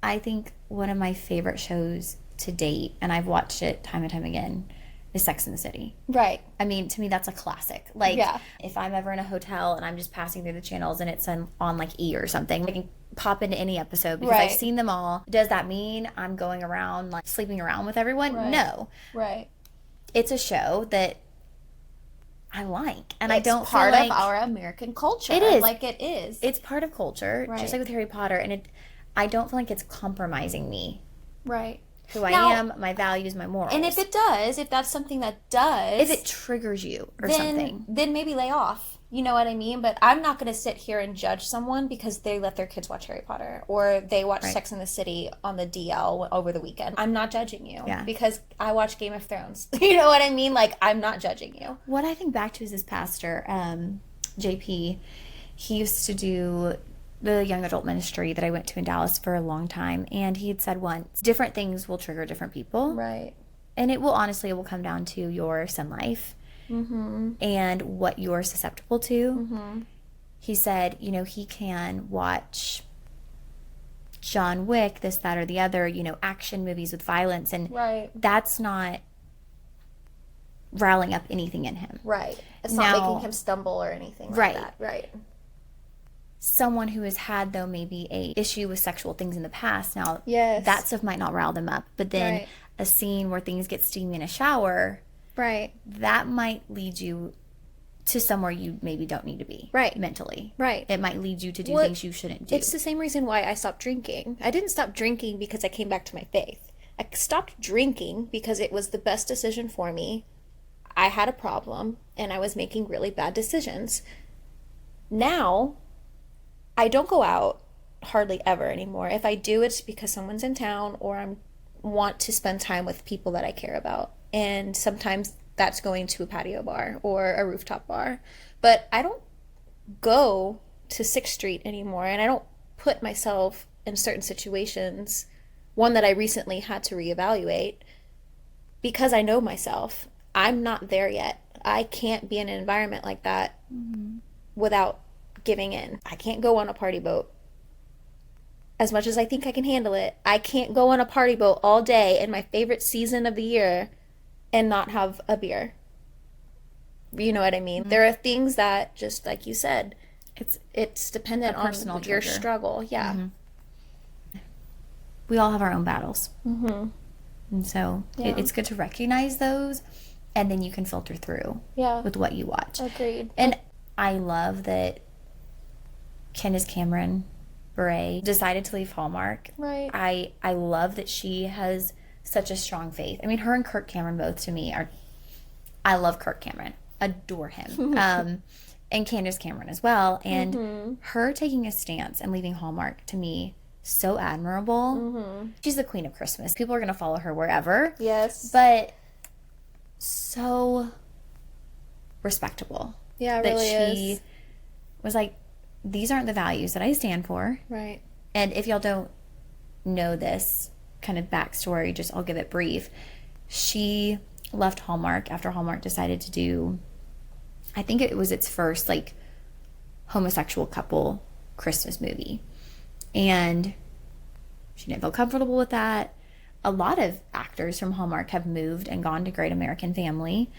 I think one of my favorite shows to date, and I've watched it time and time again, is Sex and the City. Right. I mean, to me, that's a classic. Like, Yeah. if I'm ever in a hotel and I'm just passing through the channels and it's on like E or something, I can pop into any episode because I've Right. seen them all. Does that mean I'm going around like sleeping around with everyone? Right. No. Right. It's a show that I like, and I It's don't part feel like of our American culture. It is. Like it is. it's part of culture, Right. just like with Harry Potter, and I don't feel like it's compromising me, Right. who I Now- am, my values, my morals. And if it does, if that's something that does, if it triggers you or something, then maybe lay off. You know what I mean? But I'm not going to sit here and judge someone because they let their kids watch Harry Potter or they watch Right. Sex and the City on the DL over the weekend. I'm not judging you Yeah. because I watch Game of Thrones. You know what I mean? Like, I'm not judging you. what I think back to is this pastor, JP. He used to do the young adult ministry that I went to in Dallas for a long time, and he had said once, different things will trigger different people, Right. and it will come down to your sin life and what you're susceptible to. He said, you know, he can watch John Wick, this, that, or the other, you know, action movies with violence, and Right. that's not riling up anything in him. Right. It's Now- not making him stumble or anything like Right. that. Right. Someone who has had, though, maybe a issue with sexual things in the past, now Yes. that stuff might not rile them up, but then Right. a scene where things get steamy in a shower, Right. that might lead you to somewhere you maybe don't need to be. Right. Mentally. Right. It might lead you to do Well, things you shouldn't do. It's the same reason why I stopped drinking. I didn't stop drinking because I came back to my faith. I stopped drinking because it was the best decision for me. I had a problem and I was making really bad decisions. Now, I don't go out hardly ever anymore. If I do, it's because someone's in town or I want to spend time with people that I care about. And sometimes that's going to a patio bar or a rooftop bar. But I don't go to 6th Street anymore, and I don't put myself in certain situations, one that I recently had to reevaluate, because I know myself. I'm not there yet. I can't be in an environment like that without giving in. I can't go on a party boat. As much as I think I can handle it, I can't go on a party boat all day in my favorite season of the year and not have a beer. You know what I mean? There are things that, just like you said, it's dependent A on personal your trigger. struggle. Yeah. We all have our own battles. And so Yeah. it's good to recognize those, and then you can filter through Yeah. with what you watch. Agreed. And I love that Candace Cameron Bure decided to leave Hallmark. Right. I love that she has such a strong faith. I mean, her and Kirk Cameron both, to me, are... I love Kirk Cameron. Adore him. And Candace Cameron as well. And her taking a stance and leaving Hallmark, to me, so admirable. She's the queen of Christmas. People are going to follow her wherever. Yes. But so respectable. Yeah, it that really she is. was like, these aren't the values that I stand for. Right. And if y'all don't know this kind of backstory, just I'll give it brief. She left Hallmark after Hallmark decided to do, I think it was its first like homosexual couple Christmas movie. And she didn't feel comfortable with that. A lot of actors from Hallmark have moved and gone to Great American Family.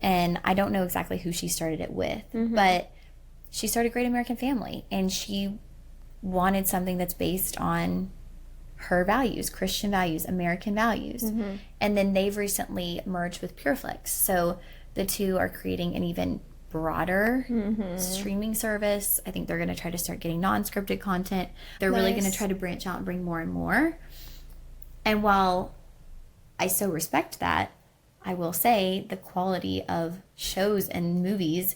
And I don't know exactly who she started it with, but she started Great American Family, and she wanted something that's based on her values, Christian values, American values. And then they've recently merged with PureFlix. So the two are creating an even broader streaming service. I think they're going to try to start getting non-scripted content. They're really going to Nice. try to branch out and bring more and more. And while I so respect that, I will say the quality of shows and movies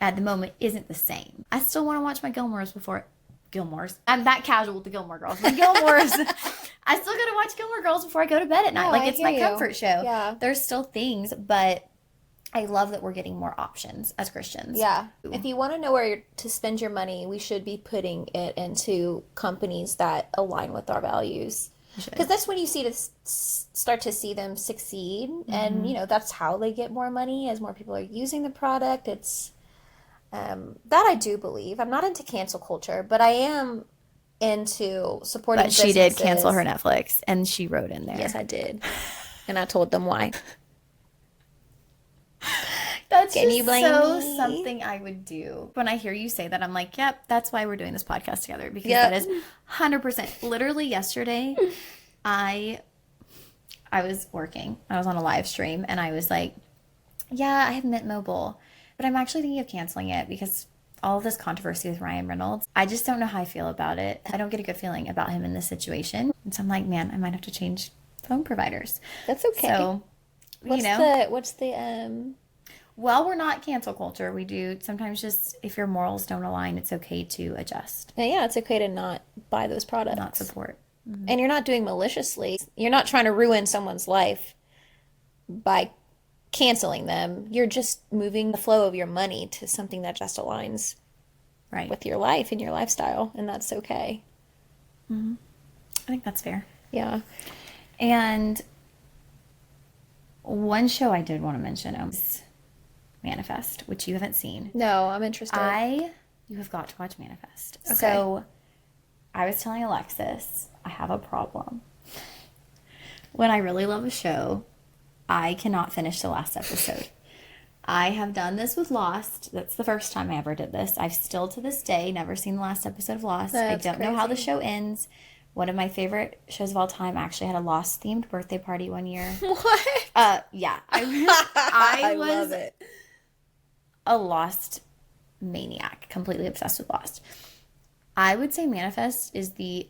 at the moment isn't the same. I still want to watch my Gilmore's. I'm that casual with the Gilmore Girls. My Gilmore's. I still got to watch Gilmore Girls before I go to bed at night. No, like, I it's my hear you. comfort show. Yeah. There's still things, but I love that we're getting more options as Christians. Yeah. If you want to know where to spend your money, we should be putting it into companies that align with our values. Because that's when you start to see them succeed. And, that's how they get more money as more people are using the product. It's that I do believe. I'm not into cancel culture, but I am into supporting But she did cancel her businesses. Netflix, and she wrote in there. Yes, I did. And I told them why. That's Can you just blame so me? something I would do. When I hear you say that, I'm like, yep, that's why we're doing this podcast together, because Yep. that is 100%. Literally yesterday, I was working. I was on a live stream, and I was like, yeah, I have Mint Mobile, but I'm actually thinking of canceling it because all of this controversy with Ryan Reynolds, I just don't know how I feel about it. I don't get a good feeling about him in this situation. And so I'm like, man, I might have to change phone providers. That's okay. So, What's the well, we're not cancel culture. We do sometimes just, if your morals don't align, it's okay to adjust, yeah, it's okay to not buy those products. not support. And you're not doing maliciously. You're not trying to ruin someone's life by canceling them. You're just moving the flow of your money to something that just aligns Right. with your life and your lifestyle, and that's okay. I think that's fair. Yeah. And one show I did want to mention is Manifest, which you haven't seen. No, I'm interested. You have got to watch Manifest. Okay. So I was telling Alexis, I have a problem. When I really love a show, I cannot finish the last episode. I have done this with Lost. That's the first time I ever did this. I've still to this day never seen the last episode of Lost. That's I don't know how the crazy. show ends. One of my favorite shows of all time actually had a Lost themed birthday party one year. What? Yeah. I was love it. a Lost maniac, completely obsessed with Lost. I would say Manifest is the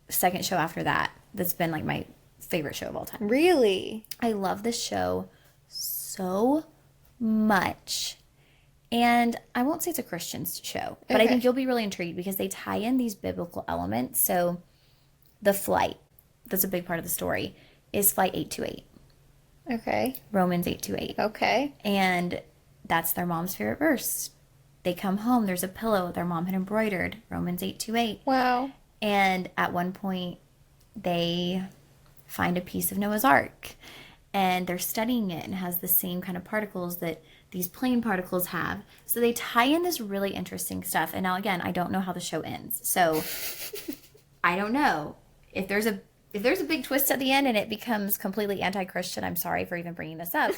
second show after that that's been like my favorite show of all time. Really? I love this show so much. And I won't say it's a Christian show, but I Okay. think you'll be really intrigued because they tie in these biblical elements. So the flight, that's a big part of the story, is Flight 828, Okay. Romans 828. Okay. And that's their mom's favorite verse. They come home, there's a pillow their mom had embroidered, Romans 828. Wow. And at one point, they find a piece of Noah's Ark. And they're studying it and it has the same kind of particles that these plane particles have. So they tie in this really interesting stuff. And now, again, I don't know how the show ends. So I don't know. If there's a big twist at the end and it becomes completely anti-Christian, I'm sorry for even bringing this up.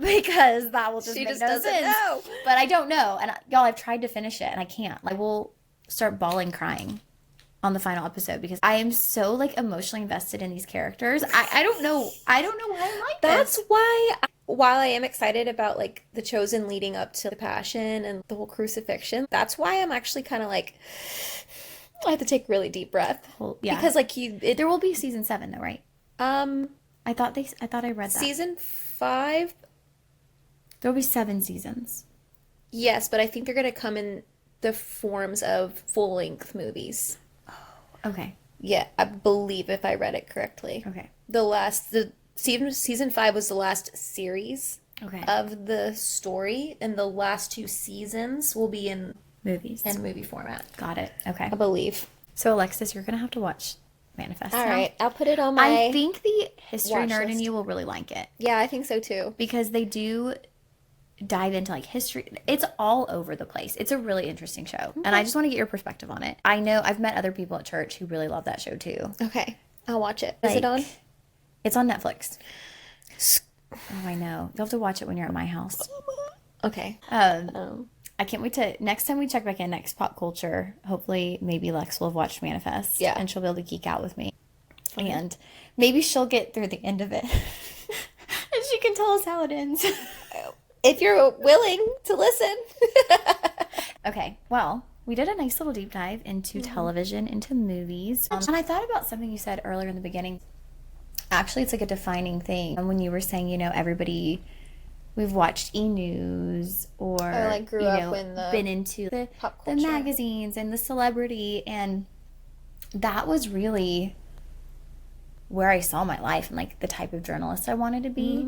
Because that will just She make just no doesn't sense. know. But I don't know. And y'all, I've tried to finish it and I can't. I will start bawling crying on the final episode because I am so like emotionally invested in these characters. I don't know. I don't know why I'm like That's this. why, while I am excited about like the Chosen leading up to the Passion and the whole crucifixion, that's why I'm actually kind of like, I have to take a really deep breath. Well, yeah. Because like There will be season 7 though, right? I thought I read that. season 5, There will be 7 seasons. yes, but I think they're gonna come in the forms of full-length movies. Okay. Yeah, I believe if I read it correctly. Okay. The season 5 was the last series Okay. of the story, and the last 2 seasons will be in Movies. movie format, Got it. Okay. I believe. So Alexis, you're gonna have to watch Manifest All now. right, I'll put it on my. I think the history watch nerd in list. you will really like it Yeah, I think so too. because they do dive into like history. It's all over the place. It's a really interesting show. And I just want to get your perspective on it. I know I've met other people at church who really love that show too. Okay, I'll watch it. Is it on? Like, it's on Netflix. Oh, I know. You'll have to watch it when you're at my house. Okay. I can't wait to next time we check back in next pop culture. Hopefully, maybe Lex will have watched Manifest. Yeah. And she'll be able to geek out with me. And maybe she'll get through the end of it. And she can tell us how it ends. If you're willing to listen. Okay. Well, we did a nice little deep dive into television, into movies. And I thought about something you said earlier in the beginning. Actually, it's like a defining thing. And when you were saying, we've watched E! News or like grew up in the been into the pop the culture. magazines and the celebrity, and that was really where I saw my life and like the type of journalist I wanted to be.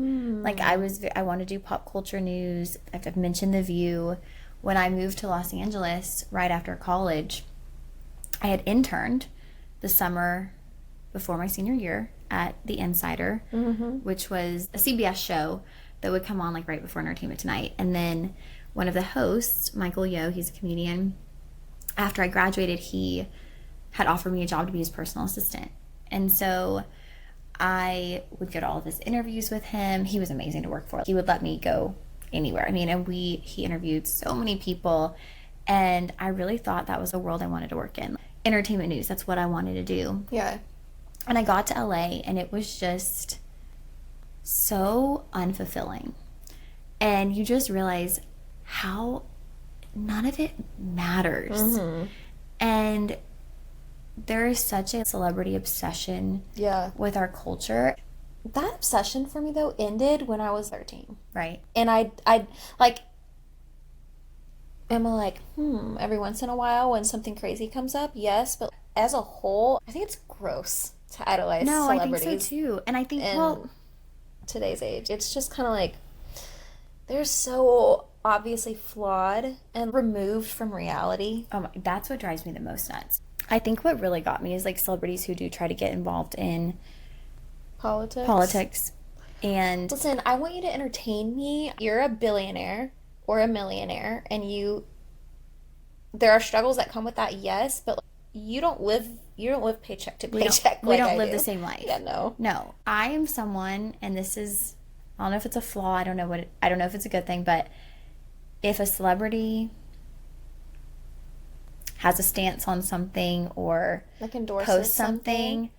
Like I want to do pop culture news. I've mentioned The View. When I moved to Los Angeles right after college, I had interned the summer before my senior year at The Insider, which was a CBS show that would come on like right before Entertainment Tonight. And then one of the hosts, Michael Yo, he's a comedian, after I graduated, he had offered me a job to be his personal assistant. And so I would go to all of his interviews with him. He was amazing to work for. He would let me go anywhere. I mean, and he interviewed so many people, and I really thought that was the world I wanted to work in. Entertainment news, that's what I wanted to do. Yeah. And I got to LA, and it was just so unfulfilling. And you just realize how none of it matters. And there is such a celebrity obsession with our culture. That obsession for me, though, ended when I was 13. Right. And I like, am like, every once in a while when something crazy comes up, yes, but as a whole, I think it's gross to idolize celebrities. I think so too. And I think, in today's age, it's just kind of like, they're so obviously flawed and removed from reality. That's what drives me the most nuts. I think what really got me is like celebrities who do try to get involved in politics. And listen, I want you to entertain me. You're a billionaire or a millionaire, and there are struggles that come with that, yes, but you don't live paycheck to paycheck. We don't live the same life. Yeah, no. I am someone, and this is, I don't know if it's a flaw, I don't know if it's a good thing, but if a celebrity has a stance on something or like endorses posts something,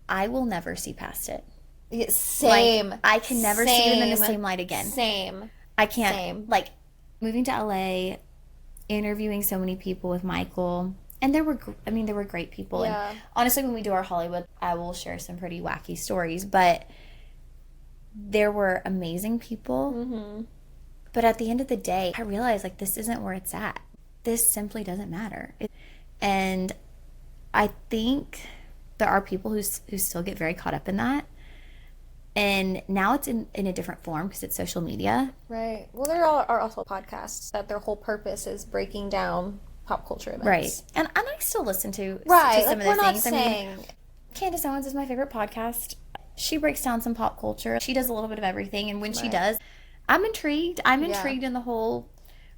I will never see past it. Yeah, same. Like, I can never see them in the same light again. Same. I can't. Same. Like, moving to LA, interviewing so many people with Michael, and there were great people. Yeah. And honestly, when we do our Hollywood, I will share some pretty wacky stories, but there were amazing people. But at the end of the day, I realized, like, this isn't where it's at. This simply doesn't matter. And I think there are people who still get very caught up in that. And now it's in a different form because it's social media. Right. Well, there are also podcasts that their whole purpose is breaking down pop culture events. Right. And I still listen to some like, of the we're not things. saying... I mean, Candace Owens is my favorite podcast. She breaks down some pop culture. She does a little bit of everything. And when she does, I'm intrigued. I'm intrigued in the whole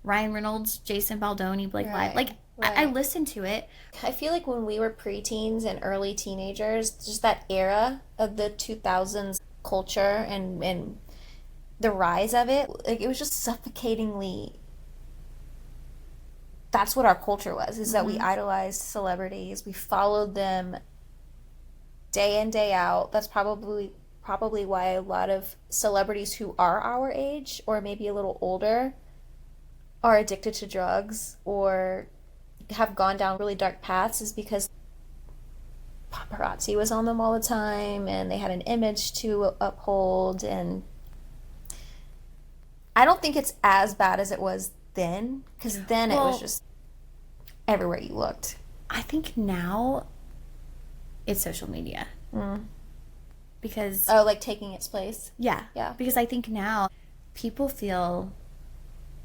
Ryan Reynolds, Jason Baldoni, Blake Lively. Like, I listen to it. I feel like when we were preteens and early teenagers, just that era of the 2000s culture and the rise of it, like, it was just suffocatingly, that's what our culture was, is that we idolized celebrities, we followed them day in, day out. That's probably why a lot of celebrities who are our age or maybe a little older are addicted to drugs or have gone down really dark paths, is because paparazzi was on them all the time and they had an image to uphold. And I don't think it's as bad as it was then, because then it was just everywhere you looked. I think now it's social media. Because like taking its place. Yeah because I think now people feel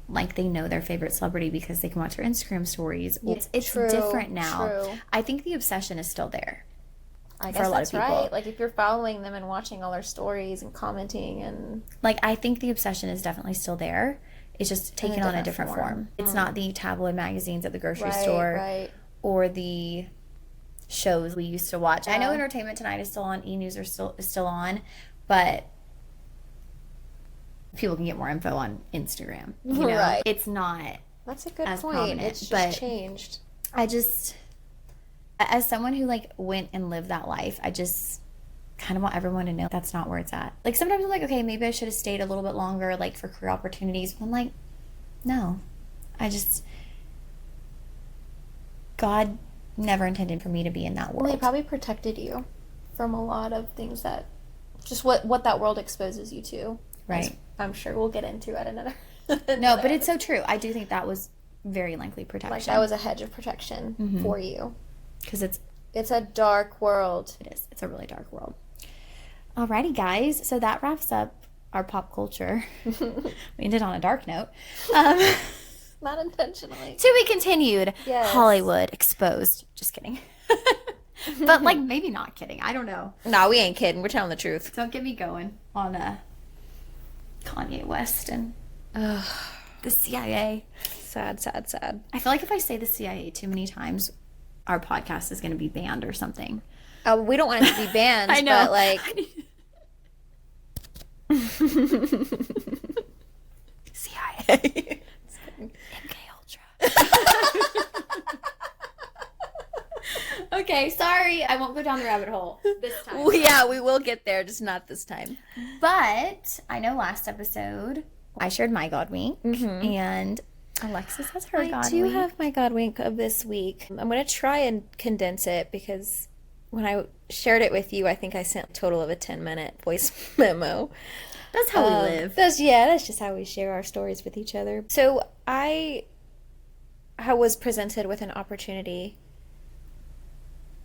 like they know their favorite celebrity because they can watch their Instagram stories. It's true, different now. True. I think the obsession is still there. I guess that's right. Like, if you're following them and watching all their stories and commenting and... Like, I think the obsession is definitely still there. It's just taken on a different form. It's not the tabloid magazines at the grocery store or the shows we used to watch. I know Entertainment Tonight is still on, E! News is still on, but people can get more info on Instagram. You know? Right. It's not. That's a good point. Prominent, it's just changed. As someone who, like, went and lived that life, I just kind of want everyone to know that's not where it's at. Like, sometimes I'm like, okay, maybe I should have stayed a little bit longer, like, for career opportunities. But I'm like, no. God never intended for me to be in that world. Well, he probably protected you from a lot of things that, just what that world exposes you to. Right. I'm sure we'll get into at another. No, but it's so true. I do think that was very likely protection. Like, that was a hedge of protection for you. Because it's a dark world. It is. It's a really dark world. Alrighty, guys. So that wraps up our pop culture. We ended on a dark note. Um, Not intentionally. to be continued. Yes. Hollywood exposed. Just kidding. But like maybe not kidding. I don't know. No, we ain't kidding. We're telling the truth. Don't get me going on Kanye West and the CIA. Sad, sad, sad. I feel like if I say the CIA too many times, our podcast is going to be banned or something. We don't want it to be banned, I know. but like CIA. MK Ultra. Okay, sorry. I won't go down the rabbit hole this time. Well, yeah, we will get there, just not this time. But I know last episode I shared my God wink, and Alexis has her God I do wink. have my God wink of this week. I'm going to try and condense it because when I shared it with you, I think I sent a total of a 10-minute voice memo. That's how we live. That's just how we share our stories with each other. So I was presented with an opportunity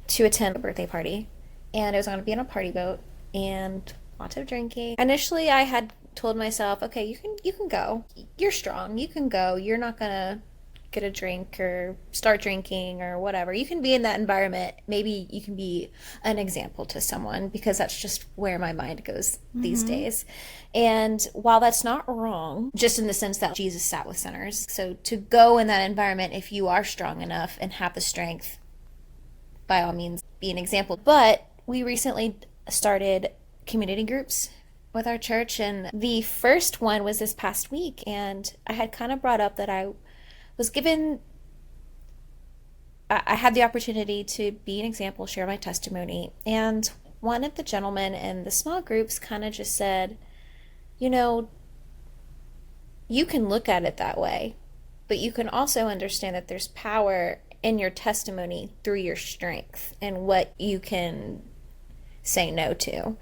to attend a birthday party, and it was going to be on a party boat and lots of drinking. Initially, I had told myself, okay, you can go. You're strong. You can go. You're not going to get a drink or start drinking or whatever. You can be in that environment. Maybe you can be an example to someone, because that's just where my mind goes these days. And while that's not wrong, just in the sense that Jesus sat with sinners, so to go in that environment, if you are strong enough and have the strength, by all means, be an example. But we recently started community groups with our church, and the first one was this past week, and I had kind of brought up that I had the opportunity to be an example, share my testimony, and one of the gentlemen in the small groups kind of just said, you know, you can look at it that way, but you can also understand that there's power in your testimony through your strength and what you can say no to.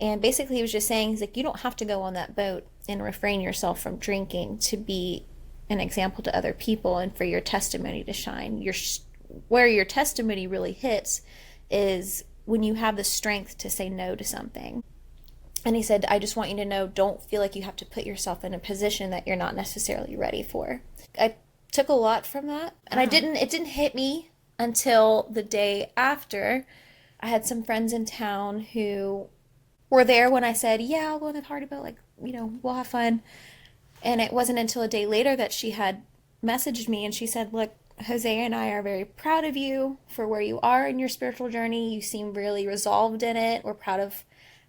And basically he was just saying, he's like, you don't have to go on that boat and refrain yourself from drinking to be an example to other people and for your testimony to shine. Where your testimony really hits is when you have the strength to say no to something. And he said, I just want you to know, don't feel like you have to put yourself in a position that you're not necessarily ready for. I took a lot from that, and it didn't hit me until the day after. I had some friends in town who were there when I said, yeah, I'll go on the party boat, like, you know, we'll have fun. And it wasn't until a day later that she had messaged me, and she said, look, Jose and I are very proud of you for where you are in your spiritual journey. You seem really resolved in it. We're proud of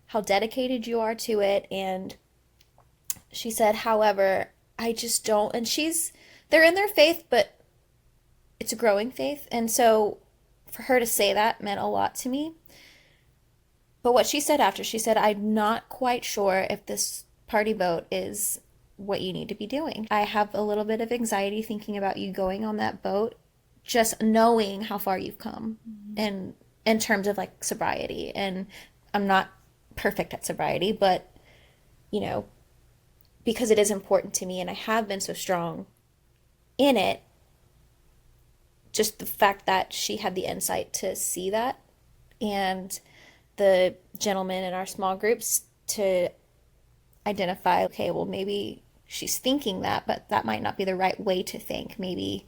how dedicated you are to it. And she said, however, I just don't, and they're in their faith, but it's a growing faith. And so for her to say that meant a lot to me. But what she said after, she said, I'm not quite sure if this party boat is what you need to be doing. I have a little bit of anxiety thinking about you going on that boat, just knowing how far you've come and in terms of like sobriety. And I'm not perfect at sobriety, but you know, because it is important to me and I have been so strong in it, just the fact that she had the insight to see that, and the gentleman in our small groups to identify, okay, well, maybe she's thinking that, but that might not be the right way to think. Maybe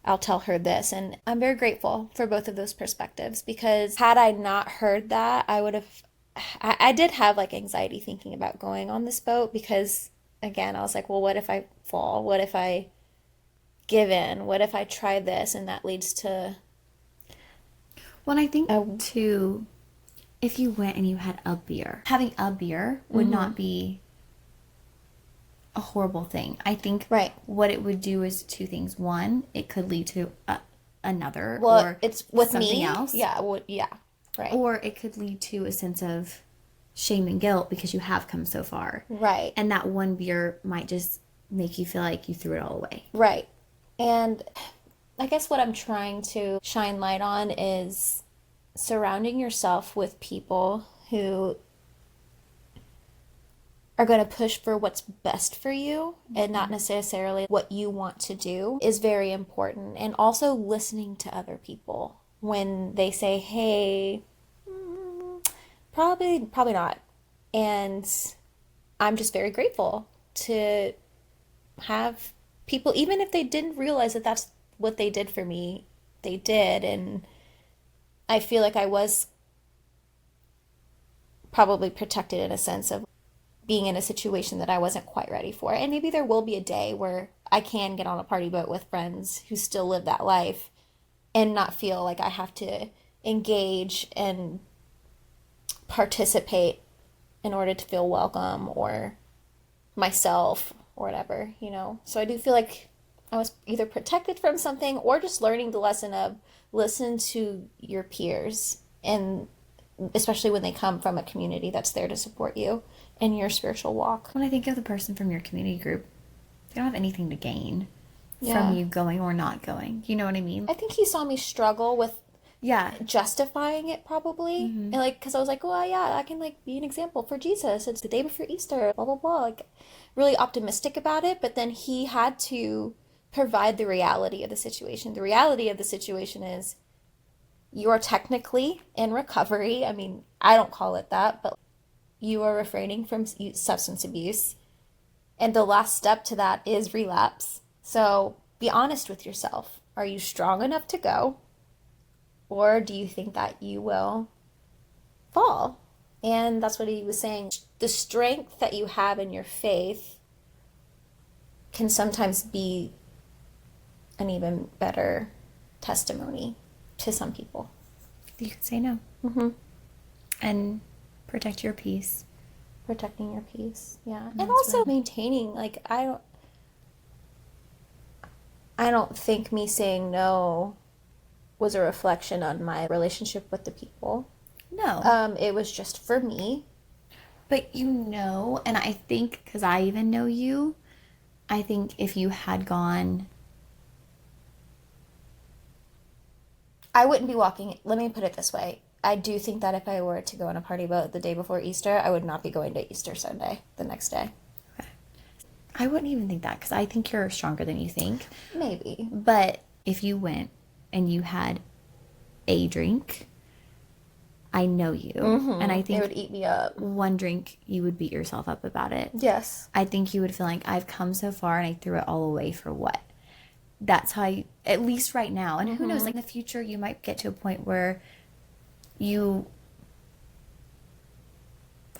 I'll tell her this. And I'm very grateful for both of those perspectives, because had I not heard that, I did have like anxiety thinking about going on this boat, because again, I was like, well, what if I fall? What if I give in? What if I try this and that leads to... Well, I think too, if you went and you had a beer, having a beer would not be a horrible thing. I think what it would do is two things. One, it could lead to another, or it's with something me else. Yeah, right. Or it could lead to a sense of shame and guilt because you have come so far. Right. And that one beer might just make you feel like you threw it all away. Right. And I guess what I'm trying to shine light on is surrounding yourself with people who are going to push for what's best for you and not necessarily what you want to do is very important. And also listening to other people when they say, hey, probably not. And I'm just very grateful to have people, even if they didn't realize that that's what they did for me, they did. And I feel like I was probably protected in a sense of being in a situation that I wasn't quite ready for. And maybe there will be a day where I can get on a party boat with friends who still live that life and not feel like I have to engage and participate in order to feel welcome or myself or whatever, you know? So I do feel like I was either protected from something or just learning the lesson of listen to your peers, and especially when they come from a community that's there to support you in your spiritual walk. When I think of the person from your community group, they don't have anything to gain Yeah. from you going or not going. You know what I mean? I think he saw me struggle with Yeah. justifying it probably. And like, because I was like, well, yeah, I can like be an example for Jesus. It's the day before Easter, blah, blah, blah. Like, really optimistic about it. But then he had to provide the reality of the situation. The reality of the situation is you are technically in recovery. I mean, I don't call it that, but you are refraining from substance abuse. And the last step to that is relapse. So be honest with yourself. Are you strong enough to go? Or do you think that you will fall? And that's what he was saying. The strength that you have in your faith can sometimes be an even better testimony to some people. You can say no. Mm-hmm. And protect your peace. Protecting your peace, yeah. And That's also right. maintaining, like, I don't think me saying no was a reflection on my relationship with the people. No. It was just for me. But you know, and I think, because I even know you, I think if you had gone, I wouldn't be walking. Let me put it this way. I do think that if I were to go on a party boat the day before Easter, I would not be going to Easter Sunday the next day. I wouldn't even think that because I think you're stronger than you think. Maybe. But if you went and you had a drink, I know you. And I It would think eat me up. one drink, you would beat yourself up about it. Yes. I think you would feel like I've come so far and I threw it all away for what? That's how I, at least right now. And who knows, like in the future, you might get to a point where you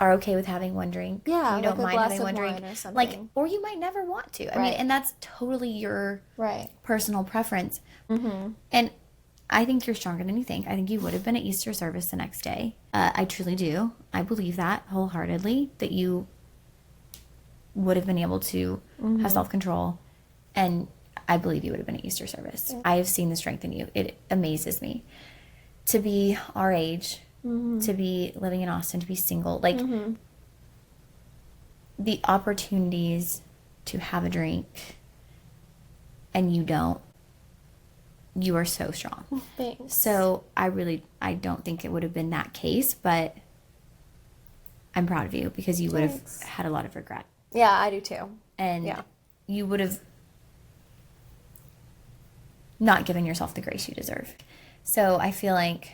are okay with having one drink. Yeah, You don't like a mind glass having of one drink. wine or Like, something. or you might never want to. I mean, Right. and that's totally your Right. personal preference. And I think you're stronger than you think. I think you would have been at Easter service the next day. I truly do. I believe that wholeheartedly, that you would have been able to have self-control. And I believe you would have been at Easter service. I have seen the strength in you. It amazes me. To be our age, to be living in Austin, to be single, like the opportunities to have a drink and you don't, you are so strong. Thanks. So I don't think it would have been that case, but I'm proud of you because you would have Thanks. had a lot of regret. Yeah, I do too. And Yeah. you would have not given yourself the grace you deserve. So I feel like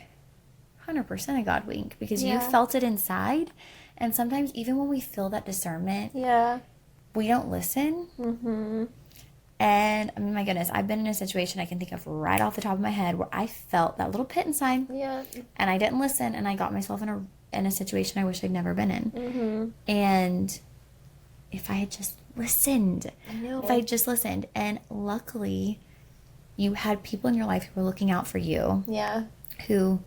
100% a God wink because you Yeah. felt it inside. And sometimes even when we feel that discernment, Yeah. we don't listen. And I mean, my goodness, I've been in a situation I can think of right off the top of my head where I felt that little pit inside Yeah. and I didn't listen and I got myself in a situation I wish I'd never been in. And if I had just listened, I know. if I had just listened, and luckily you had people in your life who were looking out for you, Yeah. who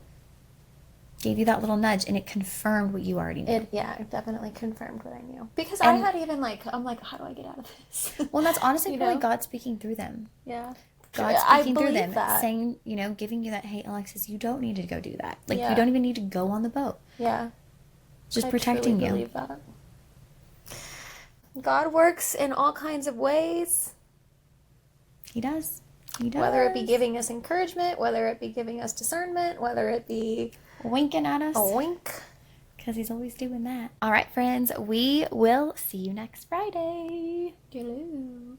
gave you that little nudge and it confirmed what you already knew. It definitely confirmed what I knew. Because And- I had even I'm like, how do I get out of this? Well, and that's honestly You probably know? God speaking through them. Yeah. God I speaking through believe them, that. saying, giving you that, hey, Alexis, you don't need to go do that. Like, Yeah. you don't even need to go on the boat. Yeah. Just I protecting truly you. believe that. God works in all kinds of ways, He does. He does. whether it be giving us encouragement, whether it be giving us discernment, whether it be winking at us. a wink. Because he's always doing that. All right, friends, we will see you next Friday. Hello.